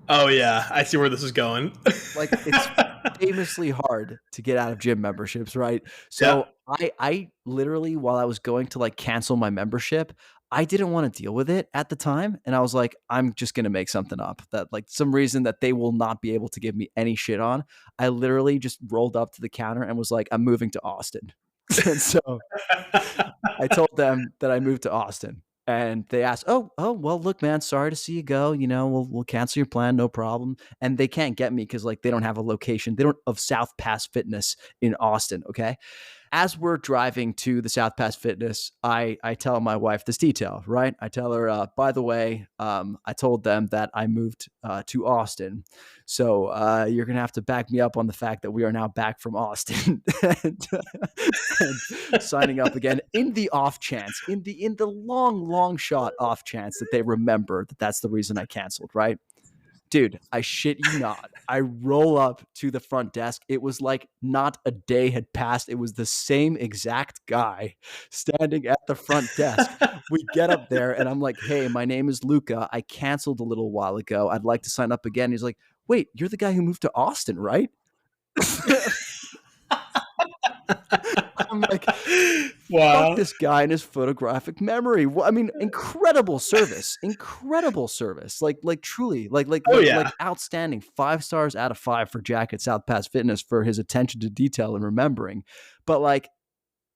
Oh yeah, I see where this is going. Like it's famously hard to get out of gym memberships, right? So yeah. I literally, while I was going to like cancel my membership, I didn't want to deal with it at the time. And I was like, I'm just going to make something up that like some reason that they will not be able to give me any shit on. I literally just rolled up to the counter and was like, I'm moving to Austin. And so I told them that I moved to Austin. And they asked, oh, well, look, man, sorry to see you go. You know, we'll cancel your plan, no problem. And they can't get me because like they don't have a location. They don't of South Pass Fitness in Austin. Okay. As we're driving to the South Pass Fitness, I tell my wife this detail, right? I tell her, by the way, I told them that I moved to Austin. So you're going to have to back me up on the fact that we are now back from Austin and signing up again in the off chance, in the long shot off chance that they remember that that's the reason I canceled, right? Dude, I shit you not. I roll up to the front desk. It was like not a day had passed. It was the same exact guy standing at the front desk. We get up there and I'm like, hey, my name is Luca. I canceled a little while ago. I'd like to sign up again. He's like, wait, you're the guy who moved to Austin, right? I'm like, wow, fuck this guy and his photographic memory. Well, I mean, incredible service, like truly, like outstanding. 5 stars out of 5 for Jack at South Pass Fitness for his attention to detail and remembering. But like,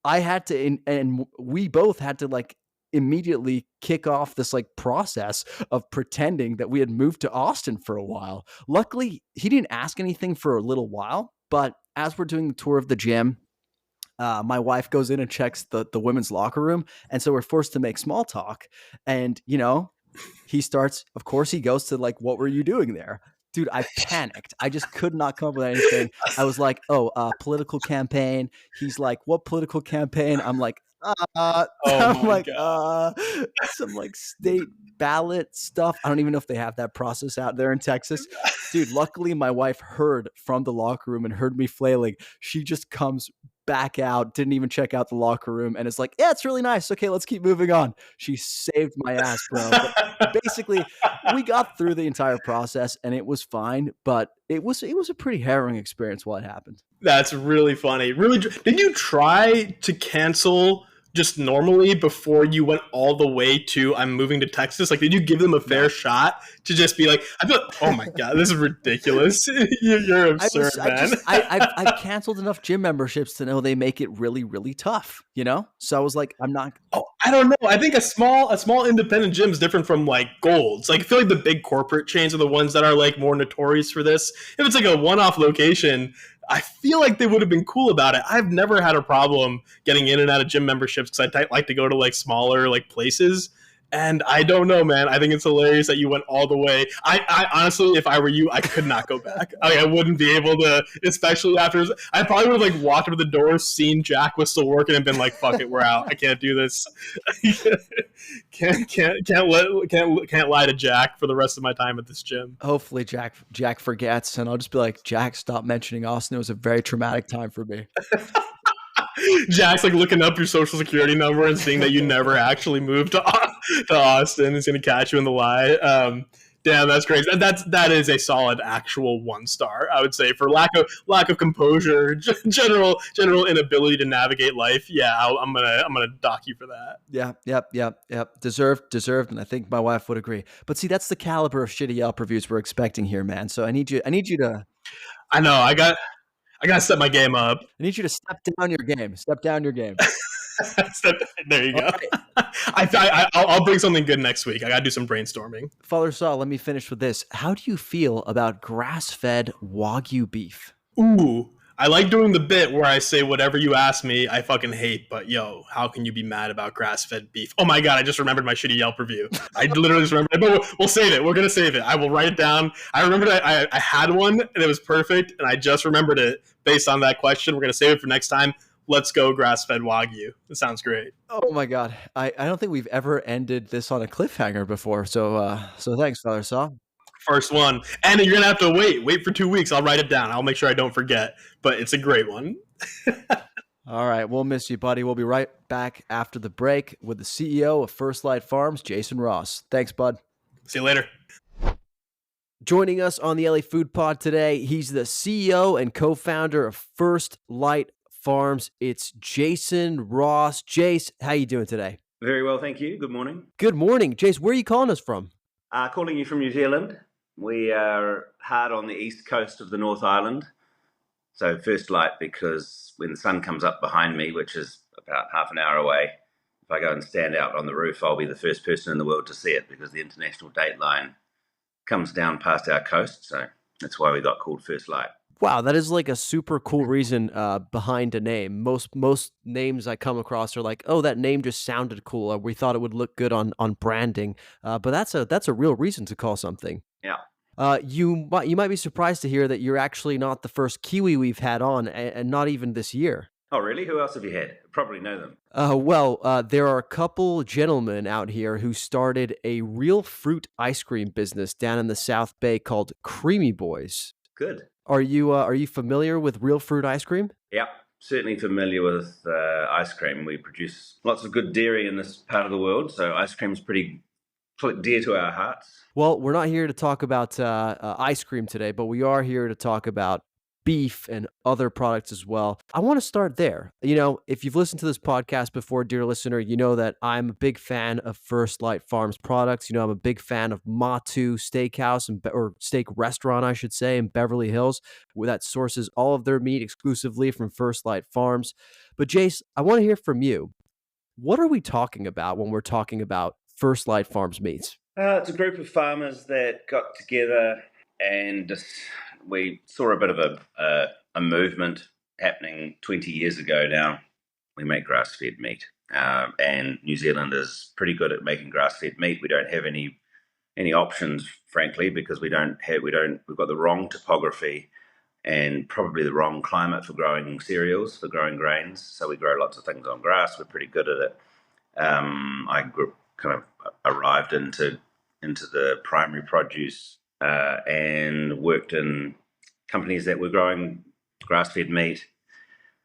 I had to, and we both had to like immediately kick off this like process of pretending that we had moved to Austin for a while. Luckily, he didn't ask anything for a little while, but as we're doing the tour of the gym, my wife goes in and checks the women's locker room. And so we're forced to make small talk. And, you know, he starts, of course, he goes to like, what were you doing there? Dude, I panicked. I just could not come up with anything. I was like, political campaign. He's like, what political campaign? I'm like, some like state ballot stuff. I don't even know if they have that process out there in Texas. Dude, luckily my wife heard from the locker room and heard me flailing. She just comes back out, didn't even check out the locker room, and it's like, yeah, it's really nice. Okay, let's keep moving on. She saved my ass, bro. But basically, we got through the entire process and it was fine, but it was a pretty harrowing experience while it happened. That's really funny. Really, did you try to cancel just normally before you went all the way to I'm moving to Texas? Like, did you give them a fair shot to just be like, I feel, oh my god, this is ridiculous. You're absurd, man. I've canceled enough gym memberships to know they make it really, really tough. So I was like, I'm not. Oh, I don't know. I think a small independent gym is different from like Golds. Like, I feel like the big corporate chains are the ones that are like more notorious for this. If it's like a one-off location, I feel like they would have been cool about it. I've never had a problem getting in and out of gym memberships because I like to go to like smaller like places. And I don't know, man. I think it's hilarious that you went all the way. I honestly, if I were you, I could not go back. I wouldn't be able to, especially after. I probably would have like walked up the door, seen Jack was still working, and been like, "Fuck it, we're out. I can't do this. can't lie to Jack for the rest of my time at this gym." Hopefully, Jack forgets, and I'll just be like, Jack, stop mentioning Austin. It was a very traumatic time for me. Jack's like looking up your social security number and seeing that you never actually moved to Austin. He's going to catch you in the lie. Damn, that's crazy. That is a solid actual 1-star, I would say, for lack of composure, general inability to navigate life. Yeah, I'm gonna dock you for that. Yeah, yep. Deserved, and I think my wife would agree. But see, that's the caliber of shitty Yelp reviews we're expecting here, man. So I need you to. I know. I gotta set my game up. I need you to step down your game. Step down your game. There you go. Right. I'll bring something good next week. I gotta do some brainstorming. Father Saul, let me finish with this. How do you feel about grass-fed wagyu beef? Ooh, I like doing the bit where I say whatever you ask me, I fucking hate. But yo, how can you be mad about grass-fed beef? Oh my god, I just remembered my shitty Yelp review. I literally just remembered it. But we'll save it. We're gonna save it. I will write it down. I remembered I had one and it was perfect, and I just remembered it based on that question. We're gonna save it for next time. Let's go grass-fed wagyu. That sounds great. Oh my god, I don't think we've ever ended this on a cliffhanger before. So thanks, Father Saul. First one. And you're going to have to wait for 2 weeks. I'll write it down. I'll make sure I don't forget, but it's a great one. All right. We'll miss you, buddy. We'll be right back after the break with the CEO of First Light Farms, Jason Ross. Thanks, bud. See you later. Joining us on the LA Food Pod today, he's the CEO and co-founder of First Light Farms. It's Jason Ross. Jace, how you doing today? Very well, thank you. Good morning. Good morning. Jace, where are you calling us from? Calling you from New Zealand. We are hard on the east coast of the North Island. So first light because when the sun comes up behind me, which is about half an hour away, if I go and stand out on the roof, I'll be the first person in the world to see it because the international date line comes down past our coast. So that's why we got called First Light. Wow, that is like a super cool reason behind a name. Most names I come across are like, oh, that name just sounded cool, or we thought it would look good on branding. But that's a real reason to call something. Yeah. You might be surprised to hear that you're actually not the first Kiwi we've had on, and not even this year. Oh, really? Who else have you had? Probably know them. There are a couple gentlemen out here who started a real fruit ice cream business down in the South Bay called Creamy Boys. Good. Are you familiar with real fruit ice cream? Yeah, certainly familiar with ice cream. We produce lots of good dairy in this part of the world, so ice cream is pretty dear to our hearts. Well, we're not here to talk about ice cream today, but we are here to talk about beef and other products as well. I want to start there. If you've listened to this podcast before, dear listener, you know that I'm a big fan of First Light Farms products. I'm a big fan of Matu Steakhouse or steak restaurant, I should say, in Beverly Hills, where that sources all of their meat exclusively from First Light Farms. But Jace, I want to hear from you. What are we talking about when we're talking about First Light Farms meats? It's a group of farmers that got together and we saw a bit of a movement happening 20 years ago now. We make grass-fed meat, and New Zealand is pretty good at making grass-fed meat. We don't have any options, frankly, because we've got the wrong topography and probably the wrong climate for growing cereals, for growing grains. So we grow lots of things on grass. We're pretty good at it. I kind of arrived into the primary produce and worked in companies that were growing grass-fed meat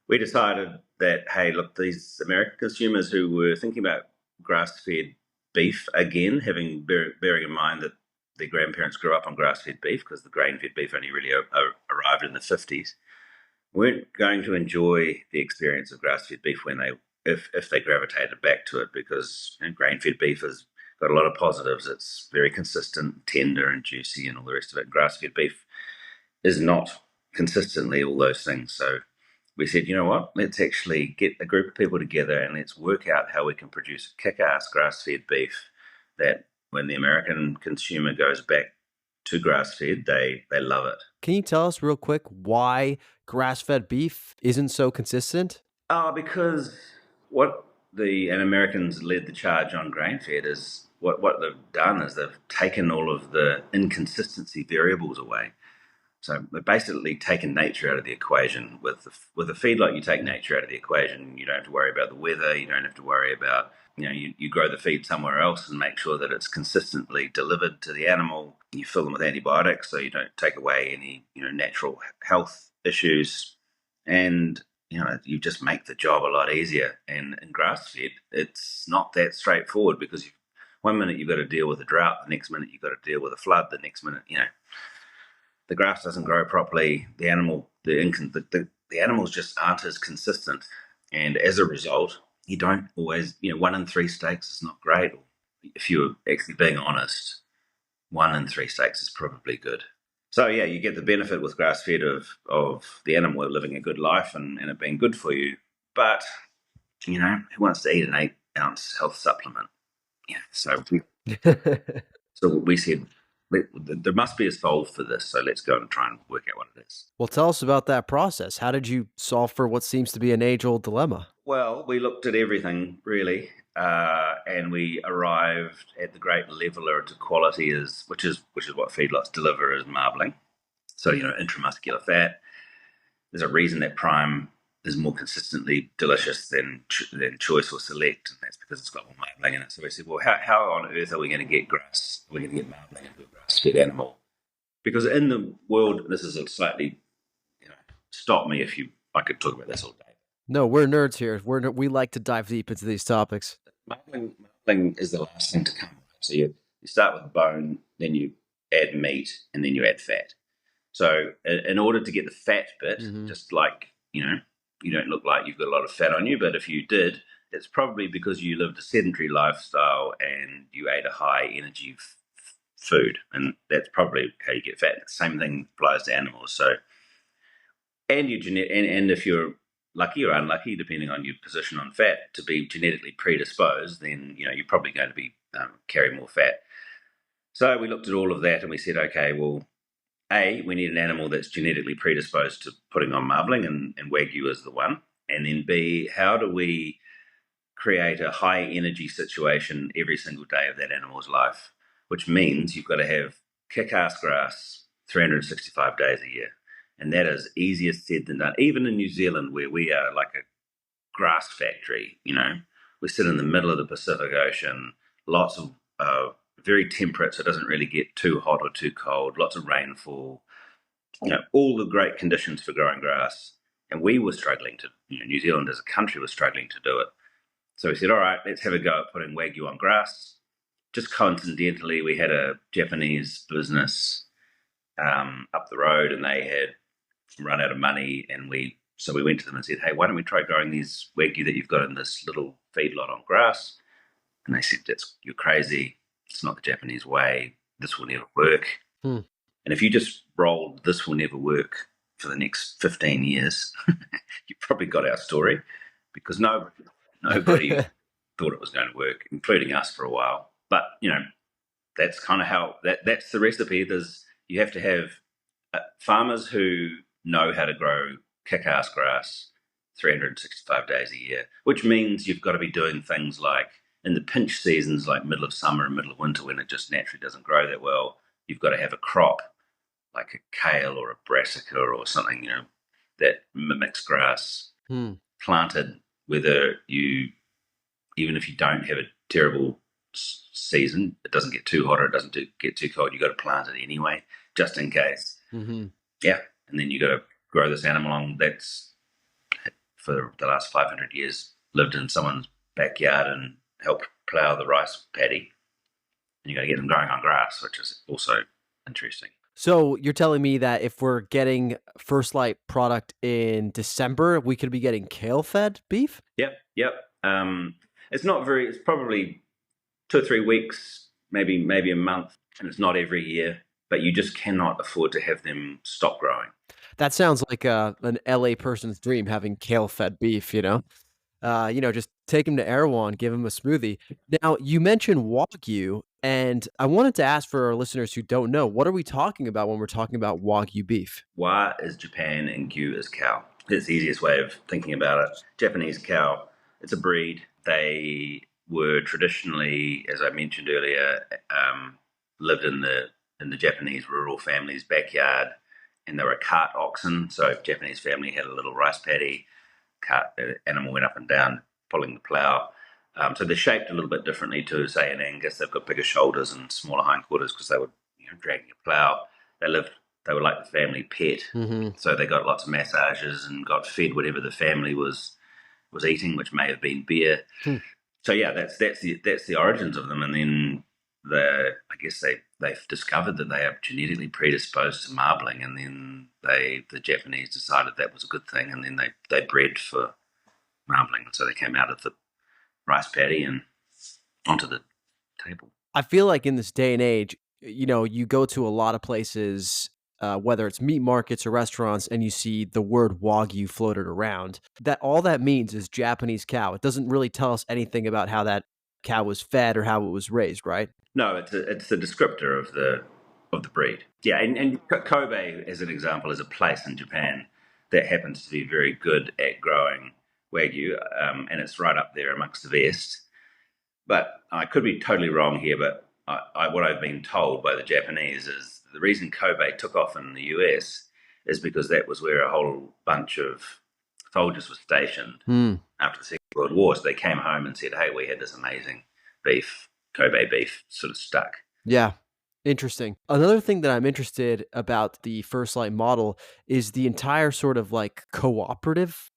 we decided that, hey, look, these American consumers who were thinking about grass-fed beef again, bearing in mind that their grandparents grew up on grass-fed beef because the grain-fed beef only really arrived in the 50s, weren't going to enjoy the experience of grass-fed beef when if they gravitated back to it, because grain-fed beef has got a lot of positives. It's very consistent, tender and juicy and all the rest of it. Grass-fed beef is not consistently all those things. So we said, you know what, let's actually get a group of people together and let's work out how we can produce kick-ass grass-fed beef that when the American consumer goes back to grass-fed, they love it. Can you tell us real quick why grass-fed beef isn't so consistent? Because Americans led the charge on grain-fed is what they've done is they've taken all of the inconsistency variables away. So we've basically taken nature out of the equation. With a feedlot, you take nature out of the equation. You don't have to worry about the weather. You don't have to worry about, you grow the feed somewhere else and make sure that it's consistently delivered to the animal. You fill them with antibiotics so you don't take away any, natural health issues. And, you just make the job a lot easier. And in grass-fed, it's not that straightforward because one minute you've got to deal with a drought, the next minute you've got to deal with a flood, the next minute, the grass doesn't grow properly. The animals just aren't as consistent, and as a result, you don't always. 1 in 3 steaks is not great. If you're actually being honest, 1 in 3 steaks is probably good. So yeah, you get the benefit with grass fed of the animal living a good life and it being good for you. But who wants to eat an 8-ounce health supplement? So we said, there must be a solve for this, so let's go and try and work out what it is. Well, tell us about that process. How did you solve for what seems to be an age-old dilemma? Well, we looked at everything, really, and we arrived at the great leveler to quality, which is what feedlots deliver, is marbling. So, intramuscular fat. There's a reason that prime is more consistently delicious than choice or select, and that's because it's got more marbling in it. So we said, well, how on earth are we going to get marbling into a grass-fed animal? Because in the world, this is a slightly, stop me if I could talk about this all day. No, we're nerds here. We like to dive deep into these topics. Marbling is the last thing to come. So you start with bone, then you add meat, and then you add fat. So in order to get the fat bit, just like, you don't look like you've got a lot of fat on you, but if you did, it's probably because you lived a sedentary lifestyle and you ate a high energy food, and that's probably how you get fat. The same thing applies to animals. So, and if you're lucky or unlucky, depending on your position on fat, to be genetically predisposed, then you're probably going to be carry more fat. So we looked at all of that and we said, okay, well, A, we need an animal that's genetically predisposed to putting on marbling, and wagyu is the one. And then B, how do we create a high energy situation every single day of that animal's life? Which means you've got to have kick-ass grass 365 days a year. And that is easier said than done. Even in New Zealand, where we are like a grass factory, we sit in the middle of the Pacific Ocean, lots of very temperate, so it doesn't really get too hot or too cold, lots of rainfall, all the great conditions for growing grass. And we were struggling New Zealand as a country was struggling to do it. So we said, all right, let's have a go at putting wagyu on grass. Just coincidentally, we had a Japanese business up the road, and they had run out of money, and so we went to them and said, hey, why don't we try growing these wagyu that you've got in this little feedlot on grass? And they said, you're crazy. It's not the Japanese way. This will never work. And if you just rolled this will never work for the next 15 years, you probably got our story, because nobody thought it was going to work, including us for a while. But, that's kind of how that's the recipe. You have to have farmers who know how to grow kick-ass grass 365 days a year, which means you've got to be doing things like in the pinch seasons, like middle of summer and middle of winter, when it just naturally doesn't grow that well, you've got to have a crop like a kale or a brassica or something, that mimics grass planted, even if you don't have a terrible season, it doesn't get too hot or it doesn't get too cold, you've got to plant it anyway, just in case. Yeah. And then you got to grow this animal on that's for the last 500 years lived in someone's backyard and helped plough the rice paddy. And you got to get them growing on grass, which is also interesting. So you're telling me that if we're getting First Light product in December, we could be getting kale-fed beef? Yep. It's probably 2 or 3 weeks, maybe a month, and it's not every year, but you just cannot afford to have them stop growing. That sounds like an LA person's dream, having kale-fed beef, just take him to Erewhon, give him a smoothie. Now, you mentioned wagyu, and I wanted to ask for our listeners who don't know, what are we talking about when we're talking about wagyu beef? Wa is Japan and gyu is cow. It's the easiest way of thinking about it. Japanese cow, it's a breed. They were traditionally, as I mentioned earlier, lived in the Japanese rural family's backyard, and they were cart oxen. So if a Japanese family had a little rice paddy, the animal went up and down pulling the plough. So they're shaped a little bit differently to, say, an Angus. They've got bigger shoulders and smaller hindquarters because they were dragging a plough. They were like the family pet. Mm-hmm. So they got lots of massages and got fed whatever the family was eating, which may have been beer. So yeah, that's the origins of them. And then I guess they've discovered that they are genetically predisposed to marbling, and then the Japanese decided that was a good thing, and then they bred for marbling. So they came out of the rice paddy and onto the table. I feel like in this day and age, you go to a lot of places, whether it's meat markets or restaurants, and you see the word wagyu floated around. That all that means is Japanese cow. It doesn't really tell us anything about how that cow was fed or how it was raised, right? No, it's a descriptor of the breed. Yeah, and Kobe, as an example, is a place in Japan that happens to be very good at growing wagyu, and it's right up there amongst the best. But I could be totally wrong here, but what I've been told by the Japanese is the reason Kobe took off in the US is because that was where a whole bunch of soldiers were stationed after the Second World War. So they came home and said, hey, we had this amazing beef, Kobe beef, sort of stuck. Yeah. Interesting. Another thing that I'm interested about the First Light model is the entire sort of like cooperative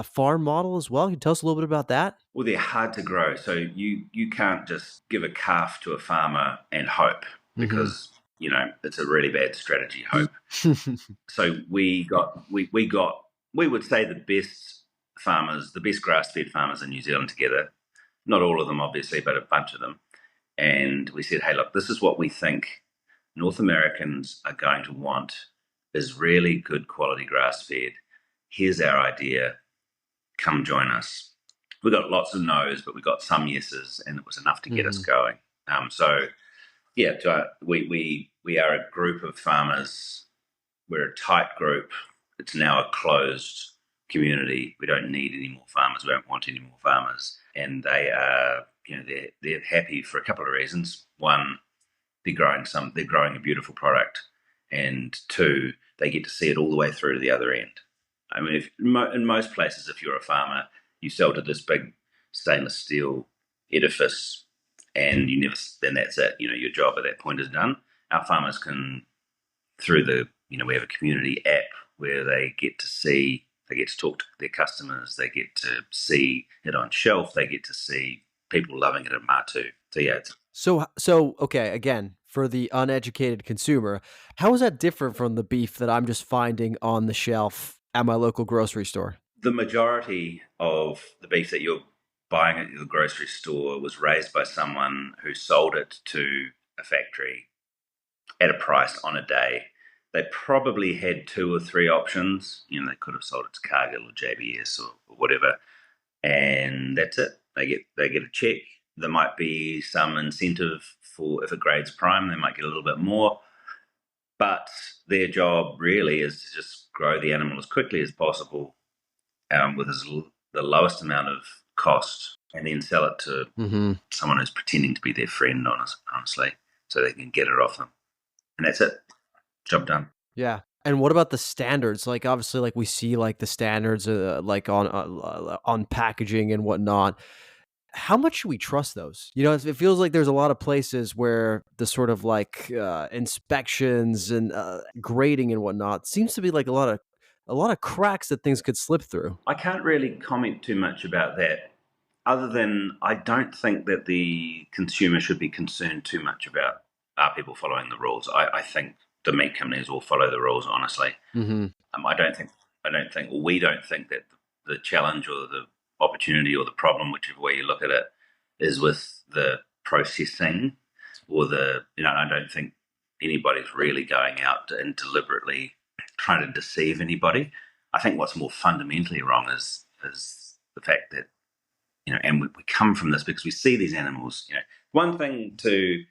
farm model as well. Can you tell us a little bit about that? Well, they're hard to grow. So you can't just give a calf to a farmer and hope, because it's a really bad strategy, hope. So we would say the best farmers, the best grass-fed farmers in New Zealand together. Not all of them, obviously, but a bunch of them. And we said, hey, look, this is what we think North Americans are going to want, is really good quality grass-fed. Here's our idea. Come join us. We got lots of no's, but we got some yeses, and it was enough to get us going. We are a group of farmers. We're a tight group. It's now a closed community. We don't need any more farmers. We don't want any more farmers. And they are, they're happy for a couple of reasons. One, they're growing a beautiful product, and two, they get to see it all the way through to the other end. I mean, in most places, if you're a farmer, you sell to this big stainless steel edifice, and then that's it. Your job at that point is done. Our farmers can, through we have a community app where they get to talk to their customers, they get to see it on shelf, they get to see people loving it at Matu. So yeah. So okay, again, for the uneducated consumer, how is that different from the beef that I'm just finding on the shelf at my local grocery store? The majority of the beef that you're buying at the grocery store was raised by someone who sold it to a factory at a price on a day. They probably had 2 or 3 options. They could have sold it to Cargill or JBS or whatever, and that's it. They get a check. There might be some incentive for, if it grades prime, they might get a little bit more. But their job really is to just grow the animal as quickly as possible, with the lowest amount of cost, and then sell it to someone who's pretending to be their friend, honestly, so they can get it off them. And that's it. Job done. Yeah. And what about the standards? Like, obviously, like we see like the standards like on packaging and whatnot. How much should we trust those? It feels like there's a lot of places where the sort of like inspections and grading and whatnot seems to be like a lot of a lot of cracks that things could slip through. I can't really comment too much about that, other than I don't think that the consumer should be concerned too much about are people following the rules. I think the meat companies will follow the rules, honestly. Mm-hmm. I don't think, or we don't think that the challenge or the opportunity or the problem, whichever way you look at it, is with the processing or I don't think anybody's really going out and deliberately trying to deceive anybody. I think what's more fundamentally wrong is the fact that, and we come from this because we see these animals, one thing to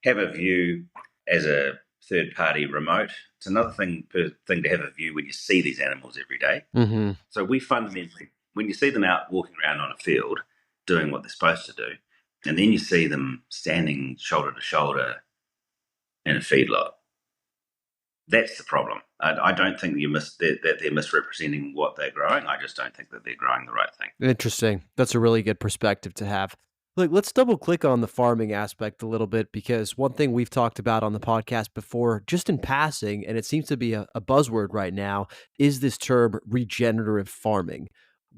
have a view as a third party remote. It's another thing to have a view when you see these animals every day. Mm-hmm. So we fundamentally, when you see them out walking around on a field doing what they're supposed to do, and then you see them standing shoulder to shoulder in a feedlot, that's the problem. I don't think that they're misrepresenting what they're growing. I just don't think that they're growing the right thing. Interesting. That's a really good perspective to have. Look, let's double click on the farming aspect a little bit, because one thing we've talked about on the podcast before, just in passing, and it seems to be a buzzword right now, is this term regenerative farming.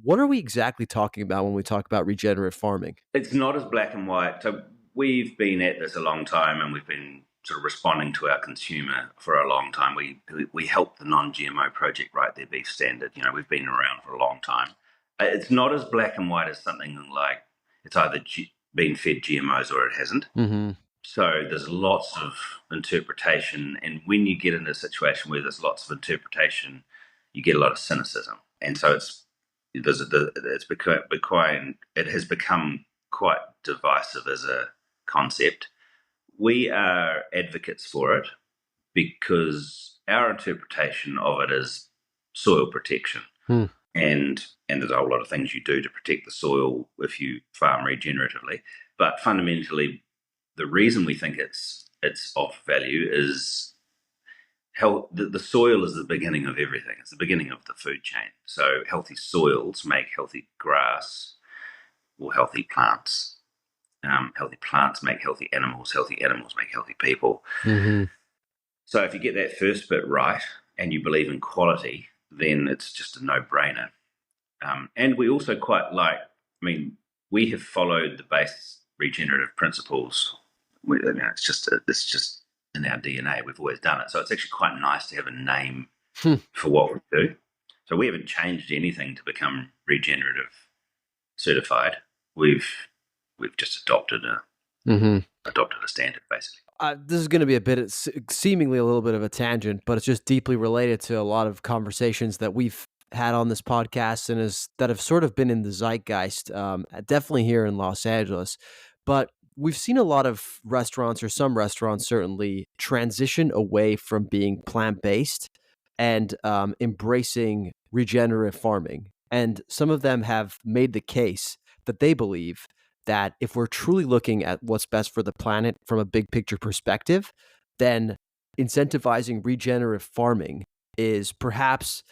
What are we exactly talking about when we talk about regenerative farming? It's not as black and white. So we've been at this a long time, and we've been sort of responding to our consumer for a long time. We helped the non-GMO project write their beef standard. We've been around for a long time. It's not as black and white as something like it's either been fed GMOs or it hasn't. Mm-hmm. So there's lots of interpretation, and when you get into a situation where there's lots of interpretation, you get a lot of cynicism, and so it has become quite divisive as a concept. We are advocates for it because our interpretation of it is soil protection. And there's a whole lot of things you do to protect the soil if you farm regeneratively. But fundamentally, the reason we think it's of value is how the soil is the beginning of everything. It's the beginning of the food chain. So healthy soils make healthy grass or healthy plants. Healthy plants make healthy animals make healthy people. Mm-hmm. So if you get that first bit right and you believe in quality, then it's just a no-brainer. And we also quite we have followed the base regenerative principles. It's just in our DNA. We've always done it. So it's actually quite nice to have a name for what we do. So we haven't changed anything to become regenerative certified. We've just adopted a standard, basically. This is going to be seemingly a little bit of a tangent, but it's just deeply related to a lot of conversations that we've had on this podcast and that have sort of been in the zeitgeist, definitely here in Los Angeles. But we've seen a lot of restaurants, or some restaurants certainly, transition away from being plant-based and embracing regenerative farming. And some of them have made the case that they believe that if we're truly looking at what's best for the planet from a big picture perspective, then incentivizing regenerative farming is perhaps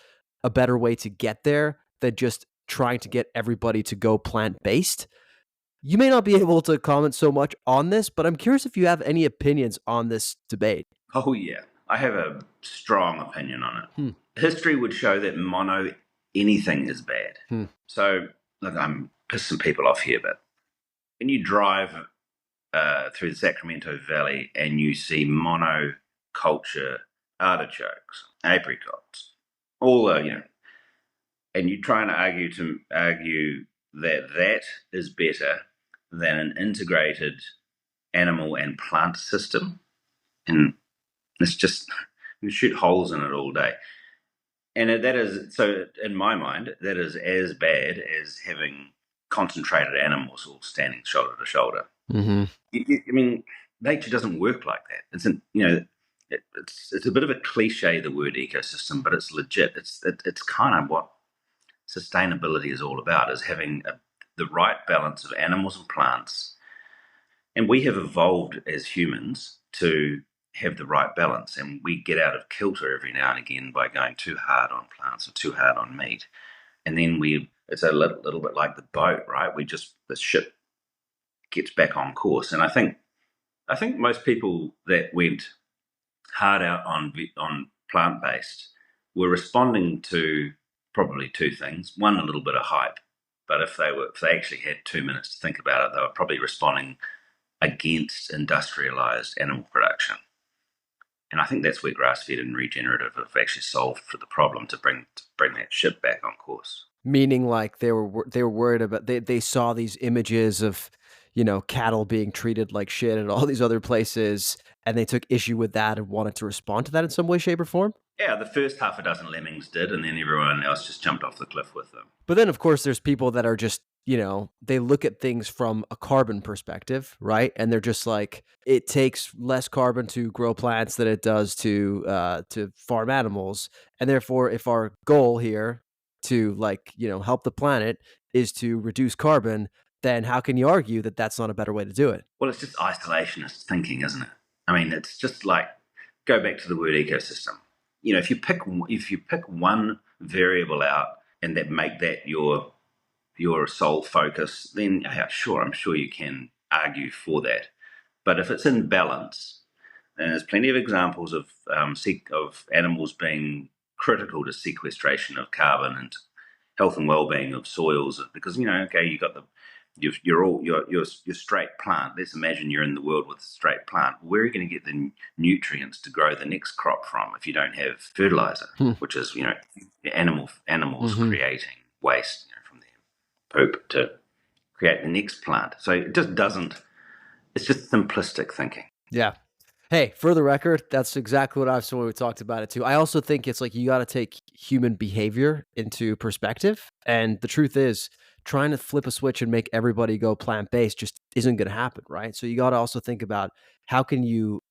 a better way to get there than just trying to get everybody to go plant-based. You may not be able to comment so much on this, but I'm curious if you have any opinions on this debate. Oh, yeah. I have a strong opinion on it. History would show that mono anything is bad. So, look, I'm pissing people off here, but when you drive through the Sacramento Valley and you see monoculture artichokes, apricots, all and you try and argue that is better than an integrated animal and plant system, and it's just you shoot holes in it all day. And that is, so in my mind, that is as bad as having concentrated animals all standing shoulder to shoulder. Mm-hmm. I mean, nature doesn't work like that. It's a bit of a cliche, the word ecosystem, but it's legit. It's kind of what sustainability is all about, is having the right balance of animals and plants. And we have evolved as humans to have the right balance, and we get out of kilter every now and again by going too hard on plants or too hard on meat. And then it's a little bit like the boat, right? The ship gets back on course. And I think most people that went hard out on plant-based were responding to probably two things. One, a little bit of hype, but if they actually had 2 minutes to think about it, they were probably responding against industrialized animal production. And I think that's where grass-fed and regenerative have actually solved for the problem to bring that ship back on course. Meaning, like they were worried about they saw these images of, cattle being treated like shit and all these other places, and they took issue with that and wanted to respond to that in some way, shape, or form. Yeah, the first half a dozen lemmings did, and then everyone else just jumped off the cliff with them. But then, of course, there's people that are just, they look at things from a carbon perspective, right? And they're just like, it takes less carbon to grow plants than it does to farm animals, and therefore, if our goal here to help the planet is to reduce carbon, then how can you argue that that's not a better way to do it? Well, it's just isolationist thinking, isn't it? I mean, it's just like, go back to the word ecosystem. If you pick one variable out and make that your sole focus, then yeah, sure, I'm sure you can argue for that. But if it's in balance, and there's plenty of examples of animals being critical to sequestration of carbon and health and well-being of soils, because you got your straight plant. Let's imagine you're in the world with a straight plant. Where are you going to get the nutrients to grow the next crop from if you don't have fertilizer, which is animals creating waste from their poop to create the next plant. So it just doesn't. It's just simplistic thinking. Yeah. Hey, for the record, that's exactly what I've said when we talked about it too. I also think it's like you got to take human behavior into perspective. And the truth is, trying to flip a switch and make everybody go plant-based just isn't going to happen, right? So you got to also think about how can you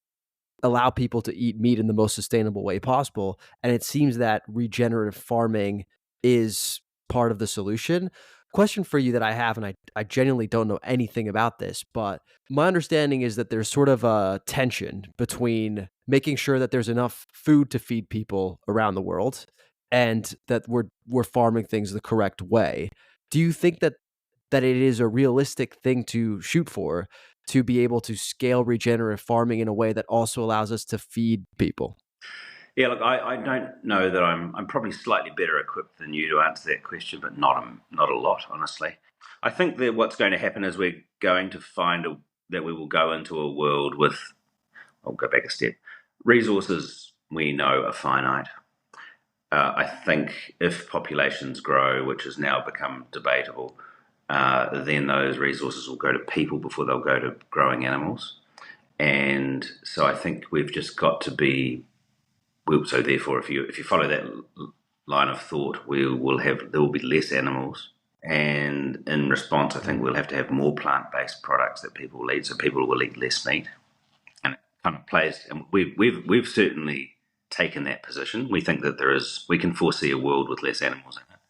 allow people to eat meat in the most sustainable way possible. And it seems that regenerative farming is part of the solution. Question for you that I have, and I genuinely don't know anything about this, but my understanding is that there's sort of a tension between making sure that there's enough food to feed people around the world and that we're farming things the correct way. Do you think that it is a realistic thing to shoot for, to be able to scale regenerative farming in a way that also allows us to feed people? Yeah, look, I don't know that I'm probably slightly better equipped than you to answer that question, but not a lot, honestly. I think that what's going to happen is we're going to find that we will go into a world with, I'll go back a step, resources we know are finite. I think if populations grow, which has now become debatable, then those resources will go to people before they'll go to growing animals. And so I think we've just got to be. So therefore, if you follow that line of thought, there will be less animals, and in response, I think we'll have to have more plant-based products that people will eat, so people will eat less meat, and it kind of plays. And we've certainly taken that position. We think that we can foresee a world with less animals in it,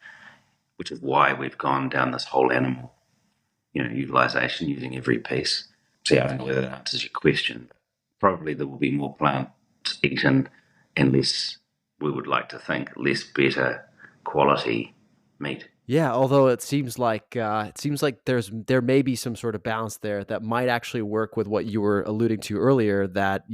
which is why we've gone down this whole animal, utilization, using every piece. See, I don't know whether that answers your question. Probably there will be more plants eaten and less, we would like to think, less better quality meat. Yeah, although it seems like there may be some sort of balance there that might actually work with what you were alluding to earlier, that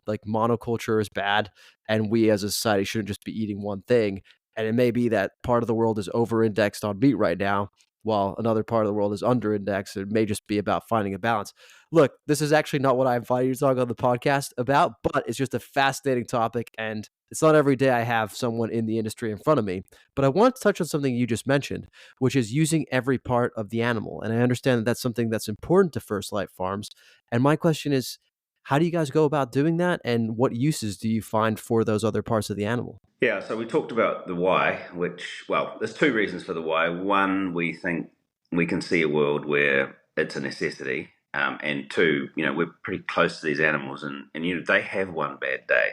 like monoculture is bad, and we as a society shouldn't just be eating one thing. And it may be that part of the world is over-indexed on meat right now, while another part of the world is under-indexed. It may just be about finding a balance. Look, this is actually not what I invited you to talk on the podcast about, but it's just a fascinating topic, and it's not every day I have someone in the industry in front of me. But I want to touch on something you just mentioned, which is using every part of the animal. And I understand that that's something that's important to First Light Farms. And my question is, how do you guys go about doing that, and what uses do you find for those other parts of the animal? Yeah, so we talked about the why, there's two reasons for the why. One, we think we can see a world where it's a necessity. And two, we're pretty close to these animals, and they have one bad day.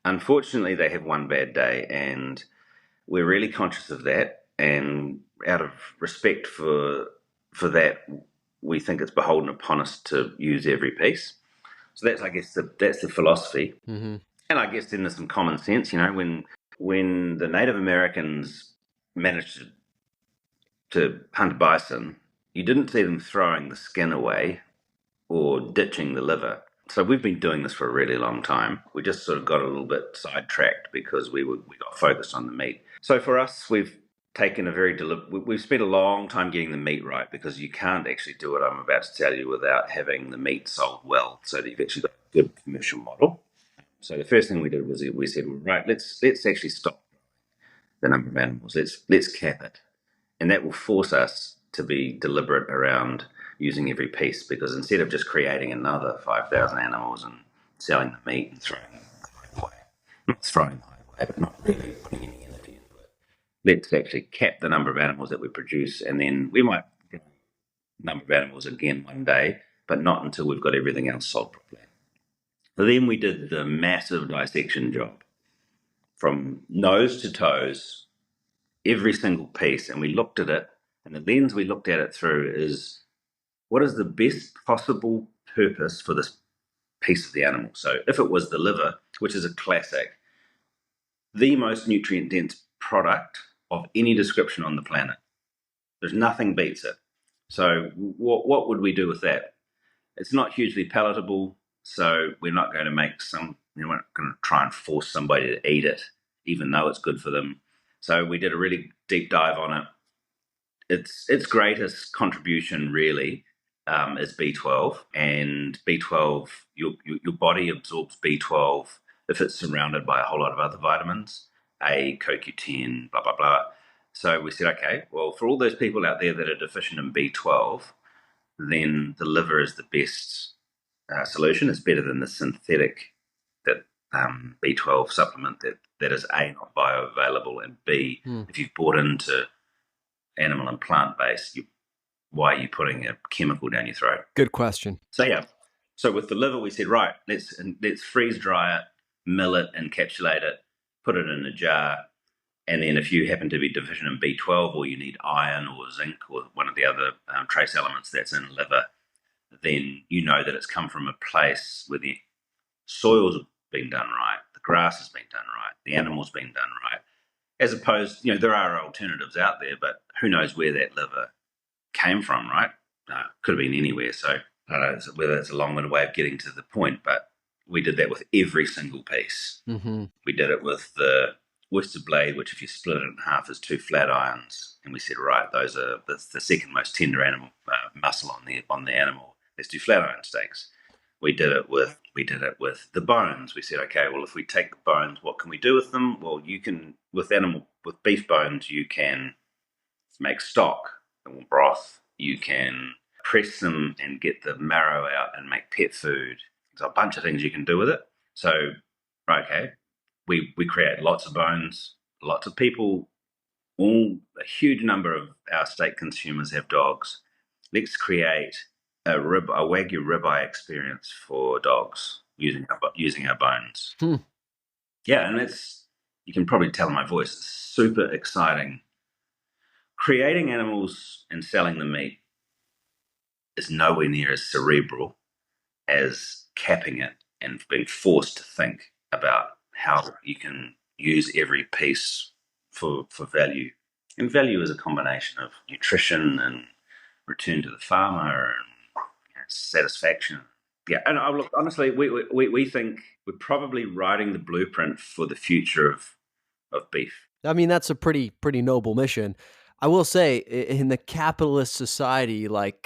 Unfortunately, they have one bad day, and we're really conscious of that. And out of respect for that, we think it's beholden upon us to use every piece. So that's, I guess, that's the philosophy. Mm-hmm. And I guess then there's some common sense. When the Native Americans managed to hunt bison, you didn't see them throwing the skin away or ditching the liver. So we've been doing this for a really long time. We just sort of got a little bit sidetracked because we got focused on the meat. So for us, we've taken a very we've spent a long time getting the meat right, because you can't actually do what I'm about to tell you without having the meat sold well, so that you've actually got a good commercial model. So the first thing we did was we said, well, right, let's actually stop the number of animals. Let's cap it, and that will force us to be deliberate around using every piece, because instead of just creating another 5,000 animals and selling the meat and throwing them away, not throwing them away, but not really putting any energy into it, let's actually cap the number of animals that we produce, and then we might grow the number of animals again one day, but not until we've got everything else sold properly. So then we did the massive dissection job from nose to toes, every single piece, and we looked at it, and the lens we looked at it through is, what is the best possible purpose for this piece of the animal? So if it was the liver, which is a classic, the most nutrient dense product of any description on the planet, there's nothing beats it. So what would we do with that? It's not hugely palatable, so we're not going to we're not going to try and force somebody to eat it, even though it's good for them. So we did a really deep dive on it. Its greatest contribution really is B12, and B12, your body absorbs B12 if it's surrounded by a whole lot of other vitamins, A, CoQ10, blah blah blah. So we said, okay, well, for all those people out there that are deficient in B12, then the liver is the best solution. It's better than the synthetic that B12 supplement that is A, not bioavailable, and B, if you've bought into animal and plant-based, why are you putting a chemical down your throat? Good question. So yeah, so with the liver, we said, right, let's freeze dry it, mill it, encapsulate it, put it in a jar, and then if you happen to be deficient in B12, or you need iron or zinc or one of the other trace elements that's in liver, then you know that it's come from a place where the soil's been done right, the grass has been done right, the animal's been done right. As opposed, there are alternatives out there, but who knows where that liver came from, right? Could have been anywhere. So I don't know whether it's a long-winded way of getting to the point, but we did that with every single piece. Mm-hmm. We did it with the oyster blade, which if you split it in half is 2 flat irons, and we said, right, those are the second most tender animal muscle on the animal. Let's do flat iron steaks. We did it with the bones. We said, okay, well, if we take the bones, what can we do with them? Well, you can with beef bones, you can make stock and broth. You can press them and get the marrow out and make pet food. There's a bunch of things you can do with it. So, right, okay, we create lots of bones. Lots of people, a huge number of our steak consumers have dogs. Let's create a wagyu ribeye experience for dogs using our bones. Yeah, and you can probably tell in my voice, it's super exciting. Creating animals and selling the meat is nowhere near as cerebral as capping it and being forced to think about how you can use every piece for value. And value is a combination of nutrition and return to the farmer and satisfaction. Yeah, and look, honestly, we think we're probably writing the blueprint for the future of beef. I mean, that's a pretty noble mission. I will say, in the capitalist society, like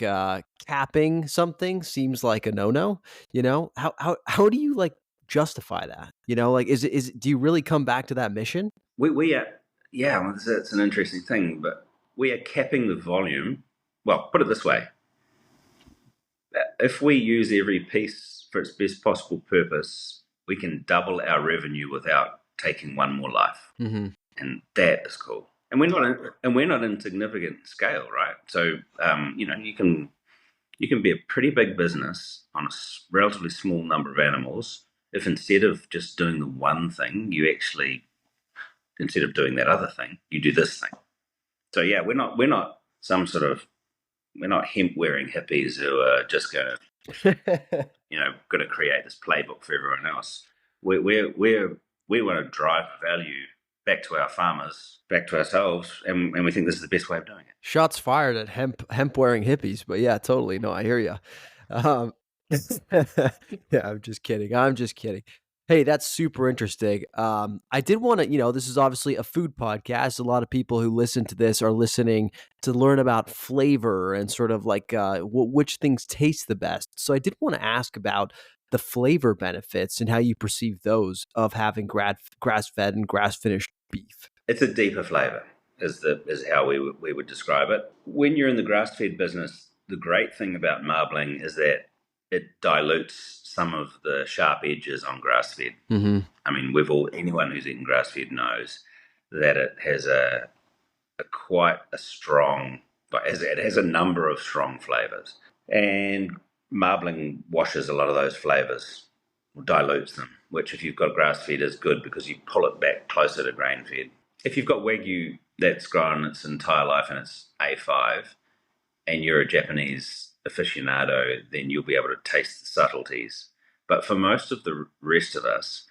capping something seems like a no-no. How do you justify that? Do you really come back to that mission? We are, yeah, well, it's an interesting thing, but we are capping the volume. Well, put it this way: if we use every piece for its best possible purpose, we can double our revenue without taking one more life, and that is cool. And we're not in significant scale, right? So you can be a pretty big business on a relatively small number of animals if instead of just doing the one thing, you actually, instead of doing that other thing, you do this thing. So yeah, we're not hemp wearing hippies who are just going to create this playbook for everyone else. We want to drive value back to our farmers, back to ourselves, and we think this is the best way of doing it. Shots fired at hemp wearing hippies, but yeah, totally. No, I hear you. Yeah, I'm just kidding. I'm just kidding. Hey, that's super interesting. I did want to, this is obviously a food podcast. A lot of people who listen to this are listening to learn about flavor and sort of like which things taste the best. So I did want to ask about the flavor benefits and how you perceive those of having grass-fed and grass-finished beef. It's a deeper flavor, is how we would describe it. When you're in the grass fed business, the great thing about marbling is that it dilutes some of the sharp edges on grass fed. Mm-hmm. I mean, anyone who's eaten grass fed knows that it has a quite a strong, it has a number of strong flavors, and marbling washes a lot of those flavors, dilutes them. Which, if you've got grass fed, is good because you pull it back closer to grain fed. If you've got wagyu that's grown its entire life and it's A5, and you're a Japanese aficionado, then you'll be able to taste the subtleties. But for most of the rest of us,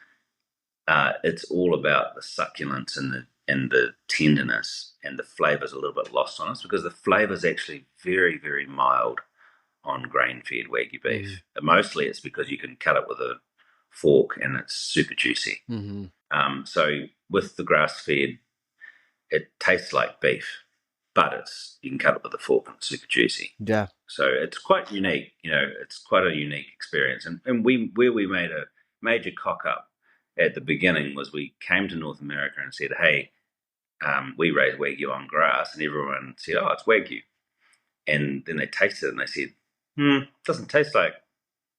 it's all about the succulence and the tenderness, and the flavor's a little bit lost on us because the flavor's actually very, very mild on grain-fed wagyu beef. Mostly it's because you can cut it with a fork and it's super juicy. So with the grass-fed, it tastes like beef, but you can cut it with a fork and it's super juicy. Yeah. So it's quite unique. It's quite a unique experience. And where we made a major cock up at the beginning was we came to North America and said, hey, we raise wagyu on grass, and everyone said, oh, it's wagyu. And then they tasted it and they said, it doesn't taste like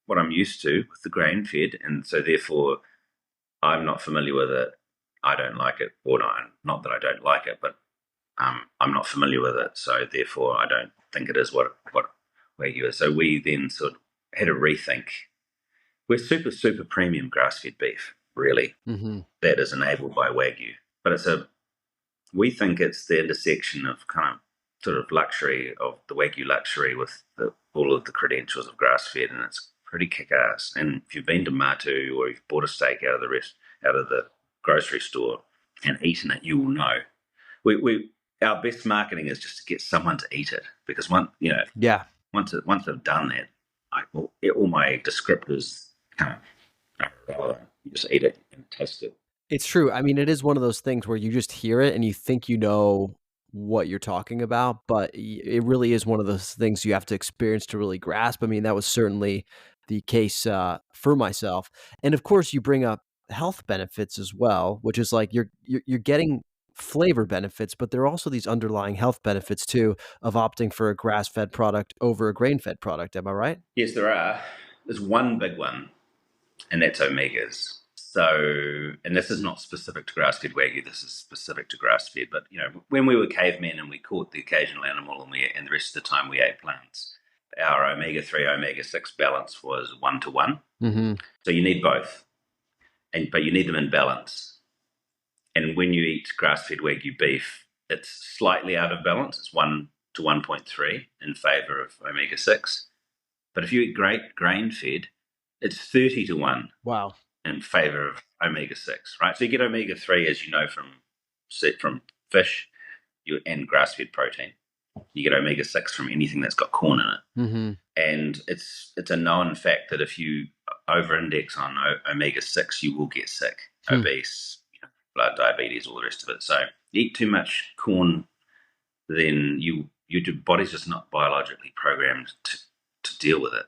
what I'm used to with the grain fed, and so therefore I'm not familiar with it. I don't like it, or not that I don't like it, but I'm not familiar with it, so therefore I don't think it is what wagyu is. So we then sort of had a rethink. We're super premium grass-fed beef, really. That is enabled by wagyu, but we think it's the intersection of kind of sort of luxury, of the wagyu luxury, with all of the credentials of grass-fed, and it's pretty kick-ass. And if you've been to Matu, or you've bought a steak out of the grocery store and eaten it, you will know. Our best marketing is just to get someone to eat it, because once they've done that, all my descriptors kind of you just eat it and taste it. It's true. I mean, it is one of those things where you just hear it and you think you know what you're talking about, but it really is one of those things you have to experience to really grasp. I mean, that was certainly the case for myself. And of course, you bring up health benefits as well, which is like you're getting flavor benefits, but there are also these underlying health benefits too of opting for a grass-fed product over a grain-fed product. Am I right? Yes, there are. There's one big one, and that's omegas. So, and this is not specific to grass-fed wagyu, this is specific to grass-fed, but when we were cavemen and we caught the occasional animal, and the rest of the time we ate plants, our omega-3, omega-6 balance was 1-to-1. So you need both, but you need them in balance. And when you eat grass-fed wagyu beef, it's slightly out of balance. It's 1 to 1.3 in favor of omega-6. But if you eat grain-fed, it's 30-to-1. Wow. In favor of omega-6, right? So you get omega-3, as you know, from fish and grass-fed protein. You get omega-6 from anything that's got corn in it. And it's a known fact that if you over-index on omega-6, you will get sick, obese, blood diabetes, all the rest of it. So you eat too much corn, then your body's just not biologically programmed to deal with it.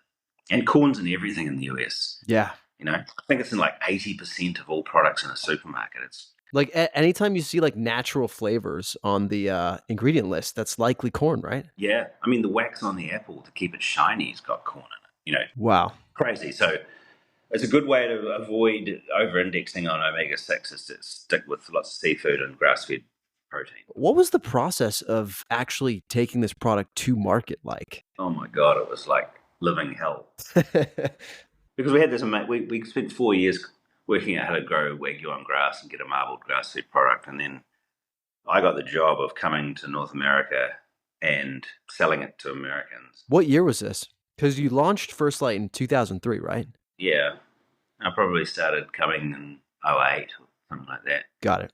And corn's in everything in the US. Yeah. I think it's in like 80% of all products in a supermarket. It's like anytime you see like natural flavors on the ingredient list, that's likely corn, right? Yeah. I mean, the wax on the apple to keep it shiny has got corn in it, Wow. Crazy. So it's a good way to avoid over-indexing on omega-6 is to stick with lots of seafood and grass-fed protein. What was the process of actually taking this product to market like? Oh my God, it was like living hell. Because we had this, we spent 4 years working out how to grow wagyu on grass and get a marbled grass-fed product. And then I got the job of coming to North America and selling it to Americans. What year was this? Because you launched First Light in 2003, right? Yeah. I probably started coming in 2008 or something like that. Got it.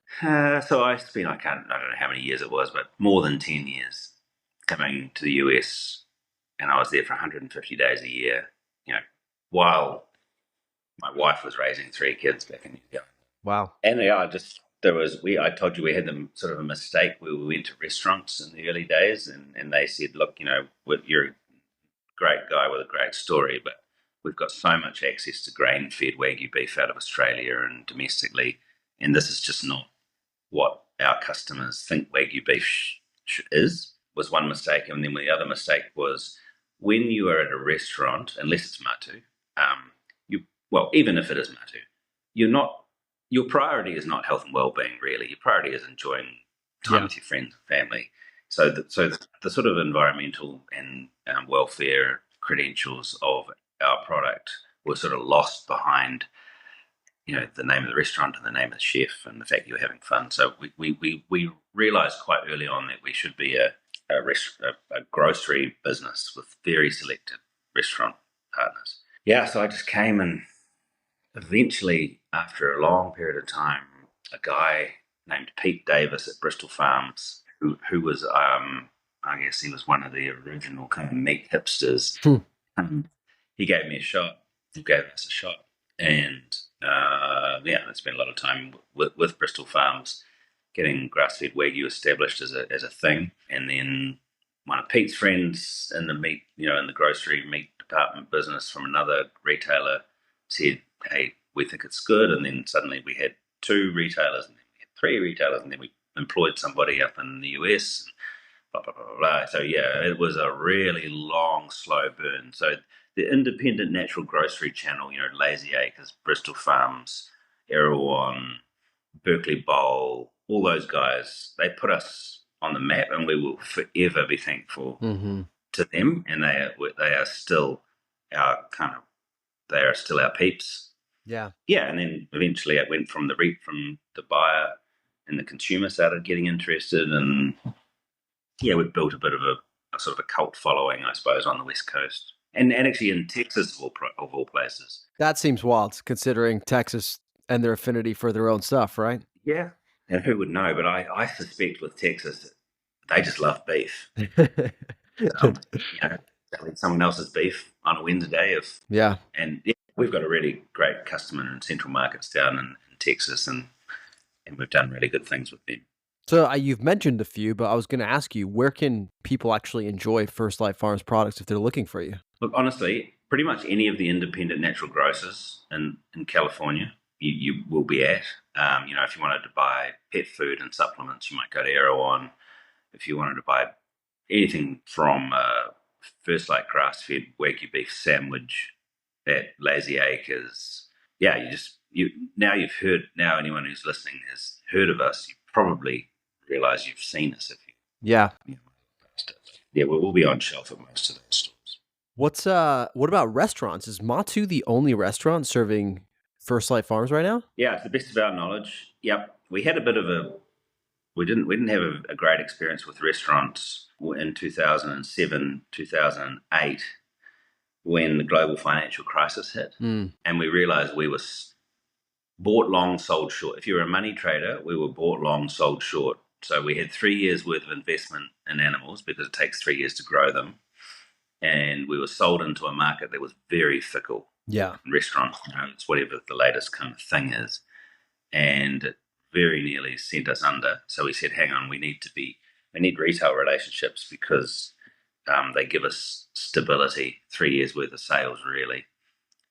So I spent, I don't know how many years it was, but more than 10 years coming to the US. And I was there for 150 days a year, while my wife was raising 3 kids back in New Zealand. Wow. And yeah, I told you we had them sort of a mistake where we went to restaurants in the early days, and they said, look, you're a great guy with a great story, but we've got so much access to grain-fed wagyu beef out of Australia and domestically, and this is just not what our customers think wagyu beef is, was one mistake. And then the other mistake was when you are at a restaurant, unless it's Matu, even if it is Matu, your priority is not health and well-being, really. Your priority is enjoying time with your friends and family. So the sort of environmental and welfare credentials of our product were sort of lost behind, the name of the restaurant and the name of the chef and the fact you were having fun. So we realized quite early on that we should be a grocery business with very selected restaurant partners. Yeah, so I just came, and eventually, after a long period of time, a guy named Pete Davis at Bristol Farms, who was, I guess he was one of the original kind of meat hipsters. He gave me a shot. He gave us a shot, and I spent a lot of time with Bristol Farms, getting grass-fed wagyu established as a thing. And then one of Pete's friends in the meat, in the grocery meat department business from another retailer said, hey, we think it's good. And then suddenly we had 2 retailers, and then we had 3 retailers, and then we employed somebody up in the US, and blah, blah, blah, blah. So yeah, it was a really long, slow burn. So the independent natural grocery channel, Lazy Acres, Bristol Farms, Erewhon, Berkeley Bowl, all those guys, they put us on the map, and we will forever be thankful to them. And they are still our peeps. Yeah. Yeah, and then eventually it went from the buyer, and the consumer started getting interested, and yeah, we've built a bit of a sort of a cult following, I suppose, on the West Coast, and actually in Texas of all places. That seems wild, considering Texas and their affinity for their own stuff, right? Yeah, and who would know? But I suspect with Texas, they just love beef. They'll eat someone else's beef on a Wednesday. And we've got a really great customer in Central Markets down in Texas, and we've done really good things with them. So you've mentioned a few, but I was going to ask you, where can people actually enjoy First Light Farms products if they're looking for you? Look, honestly, pretty much any of the independent natural grocers in California, you will be at. If you wanted to buy pet food and supplements, you might go to Erewhon. If you wanted to buy anything from First Light grass-fed wagyu beef sandwich at Lazy Acres, you've heard. Now anyone who's listening has heard of us. You probably realize you've seen us if you. Yeah. We'll be on shelf at most of those stores. What about restaurants? Is Matu the only restaurant serving First Light Farms right now? Yeah, to the best of our knowledge. Yep. We had a bit of we didn't have a great experience with restaurants in 2007, 2008, when the global financial crisis hit. And we realized we were bought long, sold short. If you were a money trader, we were bought long, sold short. So we had 3 years worth of investment in animals, because it takes 3 years to grow them. And we were sold into a market that was very fickle. Yeah. Restaurants, it's whatever the latest kind of thing is. And it very nearly sent us under. So we said, hang on, we need retail relationships, because they give us stability, 3 years worth of sales, really.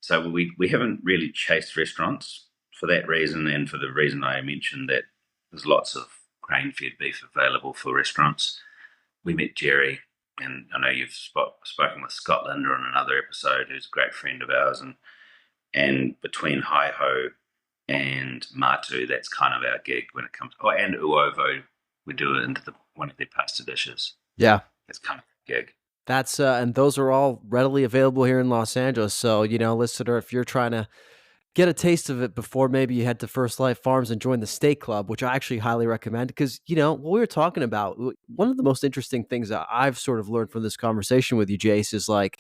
So we haven't really chased restaurants for that reason, and for the reason I mentioned, that there's lots of grain-fed beef available for restaurants. We met Jerry, and I know you've spoken with Scott Linder on another episode, who's a great friend of ours, and between Hi Ho and Matu, that's kind of our gig when it comes. Oh, and Uovo, we do it into one of their pasta dishes. Yeah, that's kind of a gig. That's and those are all readily available here in Los Angeles. So listener, if you're trying to get a taste of it before maybe you head to First Light Farms and join the Steak Club, which I actually highly recommend, because what we were talking about, one of the most interesting things that I've sort of learned from this conversation with you, Jace, is like,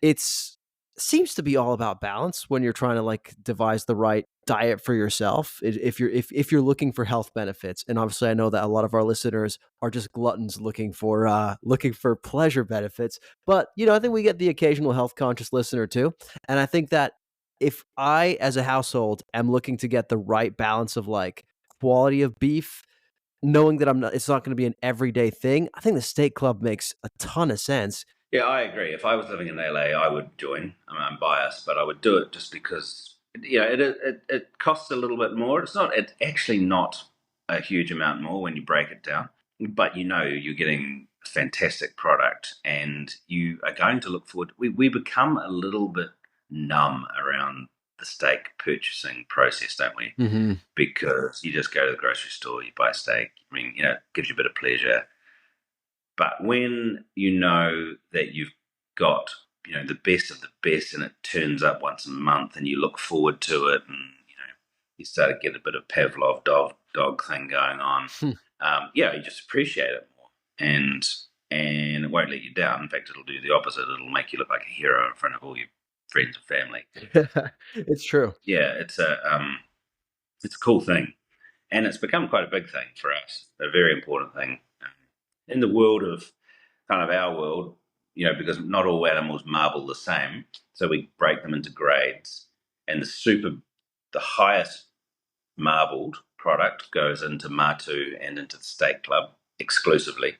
it's seems to be all about balance when you're trying to like devise the right diet for yourself. If you're looking for health benefits, and obviously I know that a lot of our listeners are just gluttons looking for pleasure benefits, but I think we get the occasional health conscious listener too. And I think that if I as a household am looking to get the right balance of like quality of beef, knowing that it's not going to be an everyday thing, I think the steak club makes a ton of sense. Yeah, I agree. If I was living in LA, I would join. I mean, I'm biased, but I would do it just because it costs a little bit more. It's actually not a huge amount more when you break it down, but you're getting a fantastic product, and you are going to look forward. We become a little bit numb around the steak purchasing process, don't we? Mm-hmm. Because you just go to the grocery store, you buy steak. I mean, it gives you a bit of pleasure. But when you know that you've got, the best of the best, and it turns up once a month, and you look forward to it, and you start to get a bit of Pavlov dog thing going on, you just appreciate it more, and it won't let you down. In fact, it'll do the opposite. It'll make you look like a hero in front of all your friends and family. It's true. Yeah, it's a cool thing, and it's become quite a big thing for us, a very important thing. In the world of kind of our world, because not all animals marble the same, so we break them into grades, and the highest marbled product goes into Matu and into the steak club exclusively.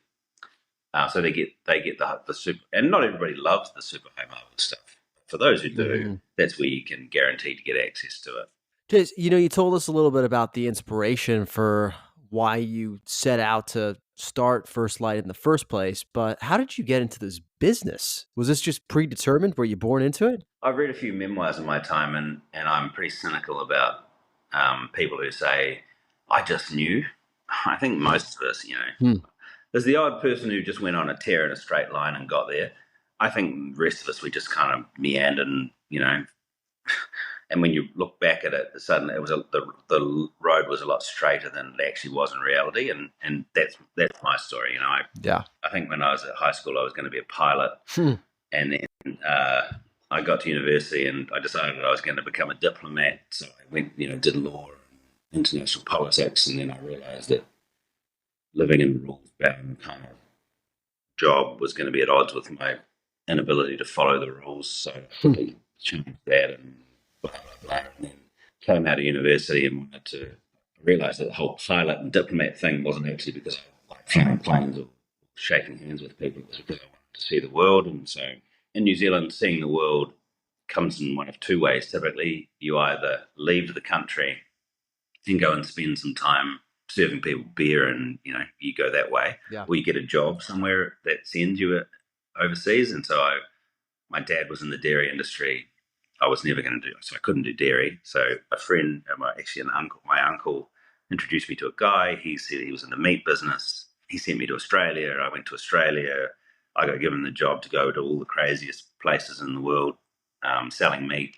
So they get the super, and not everybody loves the super high marbled stuff. For those who do, that's where you can guarantee to get access to it. Just, you told us a little bit about the inspiration for why you set out to start First Light in the first place, but how did you get into this business? Was this just predetermined? Were you born into it? I've read a few memoirs in my time, and I'm pretty cynical about people who say, I just knew. I think most of us, there's the odd person who just went on a tear in a straight line and got there. I think the rest of us, we just kind of meandered and, and when you look back at it, suddenly the road was a lot straighter than it actually was in reality, and that's my story. I think when I was at high school, I was going to be a pilot, and then I got to university and I decided I was going to become a diplomat. So I went, did law and international politics, and then I realised that living in a rules-bound kind of job was going to be at odds with my inability to follow the rules. So I changed that and blah, blah, blah, and then came out of university and wanted to realise that the whole pilot and diplomat thing wasn't actually because I like flying planes or shaking hands with people. It was because I wanted to see the world. And so in New Zealand, seeing the world comes in one of two ways. Typically, you either leave the country and go and spend some time serving people beer and, you go that way, or you get a job somewhere that sends you overseas. And so my dad was in the dairy industry. I was never going to do it, so I couldn't do dairy. So a friend, my uncle introduced me to a guy. He said he was in the meat business. He sent me to Australia. I went to Australia. I got given the job to go to all the craziest places in the world, selling meat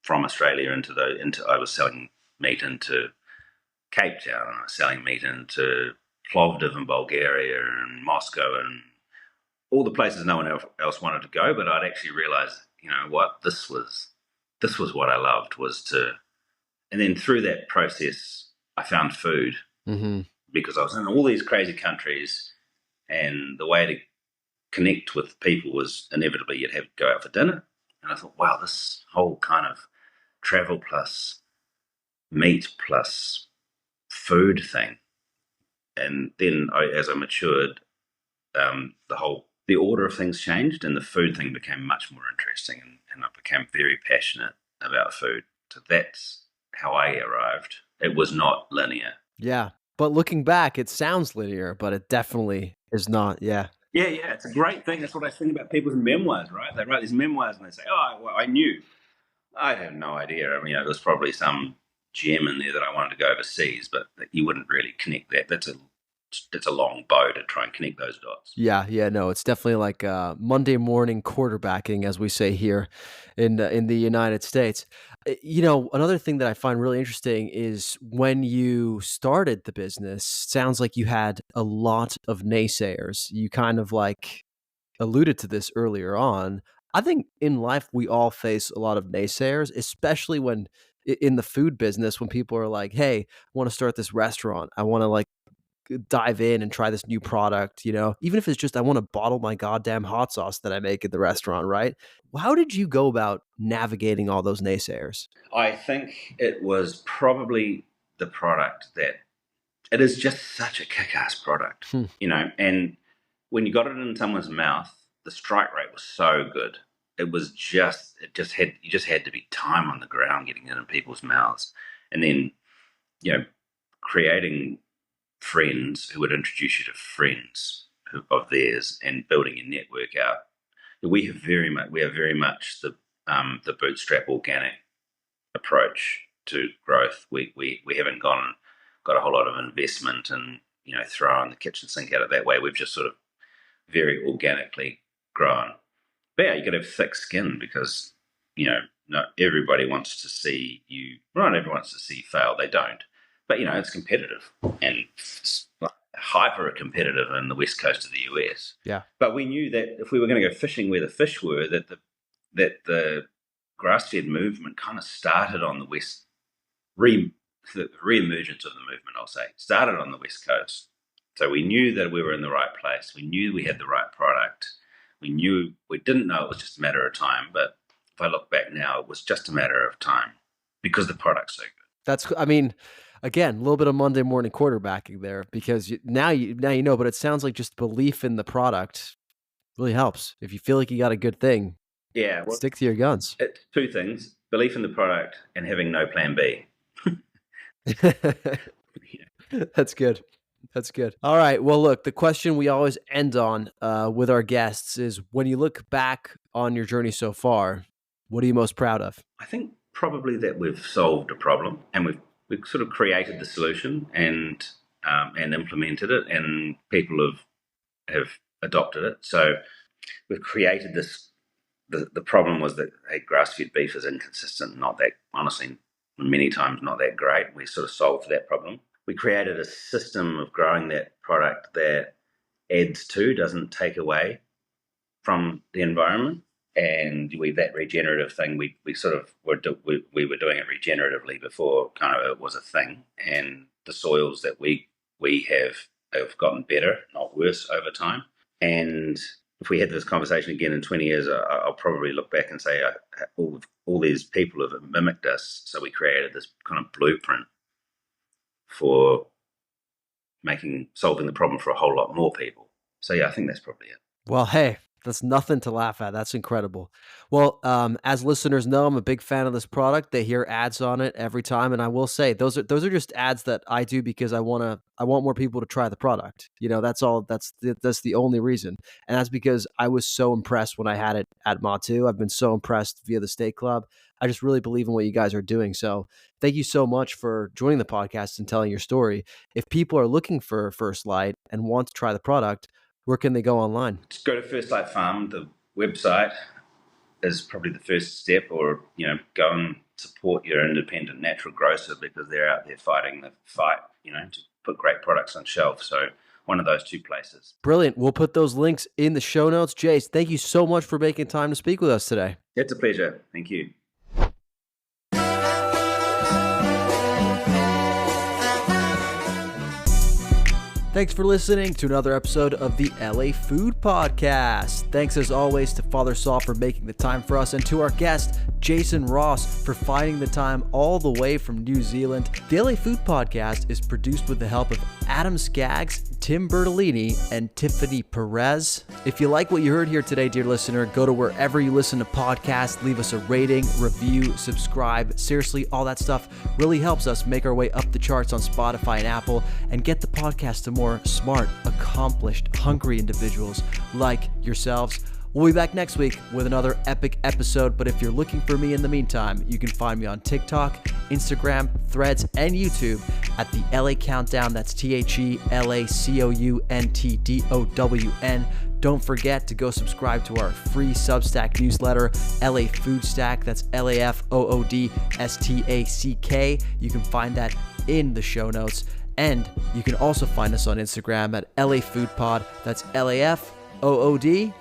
from Australia I was selling meat into Cape Town, and I was selling meat into Plovdiv in Bulgaria and Moscow and all the places no one else wanted to go. But I'd actually realized, what, this was what I loved, and then through that process, I found food, because I was in all these crazy countries, and the way to connect with people was inevitably you'd have to go out for dinner. And I thought, wow, this whole kind of travel plus meat plus food thing. And then as I matured, the order of things changed, and the food thing became much more interesting, and I became very passionate about food. So that's how I arrived. It was not linear. Yeah. But looking back, it sounds linear, but it definitely is not. Yeah. Yeah, it's a great thing. That's what I think about people's memoirs, right? They write these memoirs and they say, oh, well, I knew. I had no idea. I mean, there's probably some gem in there that I wanted to go overseas, but you wouldn't really connect that. That's a long bow to try and connect those dots. Yeah, no, it's definitely like Monday morning quarterbacking, as we say here in the United States. Another thing that I find really interesting is when you started the business, sounds like you had a lot of naysayers. You kind of like alluded to this earlier on. I think in life, we all face a lot of naysayers, especially when in the food business, when people are like, hey, I want to start this restaurant. I want to like dive in and try this new product, even if it's just, I want to bottle my goddamn hot sauce that I make at the restaurant, right? How did you go about navigating all those naysayers? I think it was probably the product that it is just such a kick-ass product, and when you got it in someone's mouth, the strike rate was so good. You just had to be time on the ground getting it in people's mouths. And then, creating friends who would introduce you to friends of theirs and building your network out. We are very much the bootstrap organic approach to growth. We haven't got a whole lot of investment and throwing the kitchen sink at it that way. We've just sort of very organically grown. But yeah, you got to have thick skin because not everybody wants to see you. Not everyone wants to see you fail. They don't. But it's competitive and hyper competitive in the west coast of the US. Yeah. But we knew that if we were going to go fishing where the fish were, that the grass-fed movement kind of started on the west. The re-emergence of the movement, I'll say, started on the west coast. So we knew that we were in the right place. We knew we had the right product. We didn't know it was just a matter of time. But if I look back now, it was just a matter of time because the product's so good. Again, a little bit of Monday morning quarterbacking there because now you know, but it sounds like just belief in the product really helps. If you feel like you got a good thing, stick to your guns. It's two things: belief in the product and having no plan B. That's good. That's good. All right. Well, look, the question we always end on with our guests is, when you look back on your journey so far, what are you most proud of? I think probably that we've solved a problem and we've sort of created the solution and implemented it, and people have adopted it. So we've created this. The problem was that grass-fed beef is inconsistent, not that, honestly, many times not that great. We sort of solved that problem. We created a system of growing that product that adds to, doesn't take away from the environment. And that regenerative thing, we were doing it regeneratively before kind of it was a thing. And the soils that we have gotten better, not worse, over time. And if we had this conversation again in 20 years, I'll probably look back and say all these people have mimicked us. So we created this kind of blueprint for solving the problem for a whole lot more people. So yeah, I think that's probably it. Well, hey, that's nothing to laugh at. That's incredible. Well, as listeners know, I'm a big fan of this product. They hear ads on it every time, and I will say those are just ads that I do because I want more people to try the product. That's all. That's the only reason, and that's because I was so impressed when I had it at Matu. I've been so impressed via the State Club. I just really believe in what you guys are doing. So thank you so much for joining the podcast and telling your story. If people are looking for First Light and want to try the product, where can they go online? Just go to First Light Farm. The website is probably the first step, or go and support your independent natural grocer because they're out there fighting the fight, to put great products on shelf. So one of those two places. Brilliant. We'll put those links in the show notes. Jace, thank you so much for making time to speak with us today. It's a pleasure. Thank you. Thanks for listening to another episode of the LA Food Podcast. Thanks as always to Father Saul for making the time for us, and to our guest, Jason Ross, for finding the time all the way from New Zealand. The LA Food Podcast is produced with the help of Adam Skaggs, Tim Bertolini, and Tiffany Perez. If you like what you heard here today, dear listener, go to wherever you listen to podcasts, leave us a rating, review, subscribe. Seriously, all that stuff really helps us make our way up the charts on Spotify and Apple and get the podcast to more smart, accomplished, hungry individuals like yourselves. We'll be back next week with another epic episode, but if you're looking for me in the meantime, you can find me on TikTok, Instagram, Threads, and YouTube at the LA Countdown. That's TheLaCountdown. Don't forget to go subscribe to our free Substack newsletter, LA Food Stack. That's LAFOODSTACK. You can find that in the show notes. And you can also find us on Instagram at LA Food Pod. That's LAFOODPOD.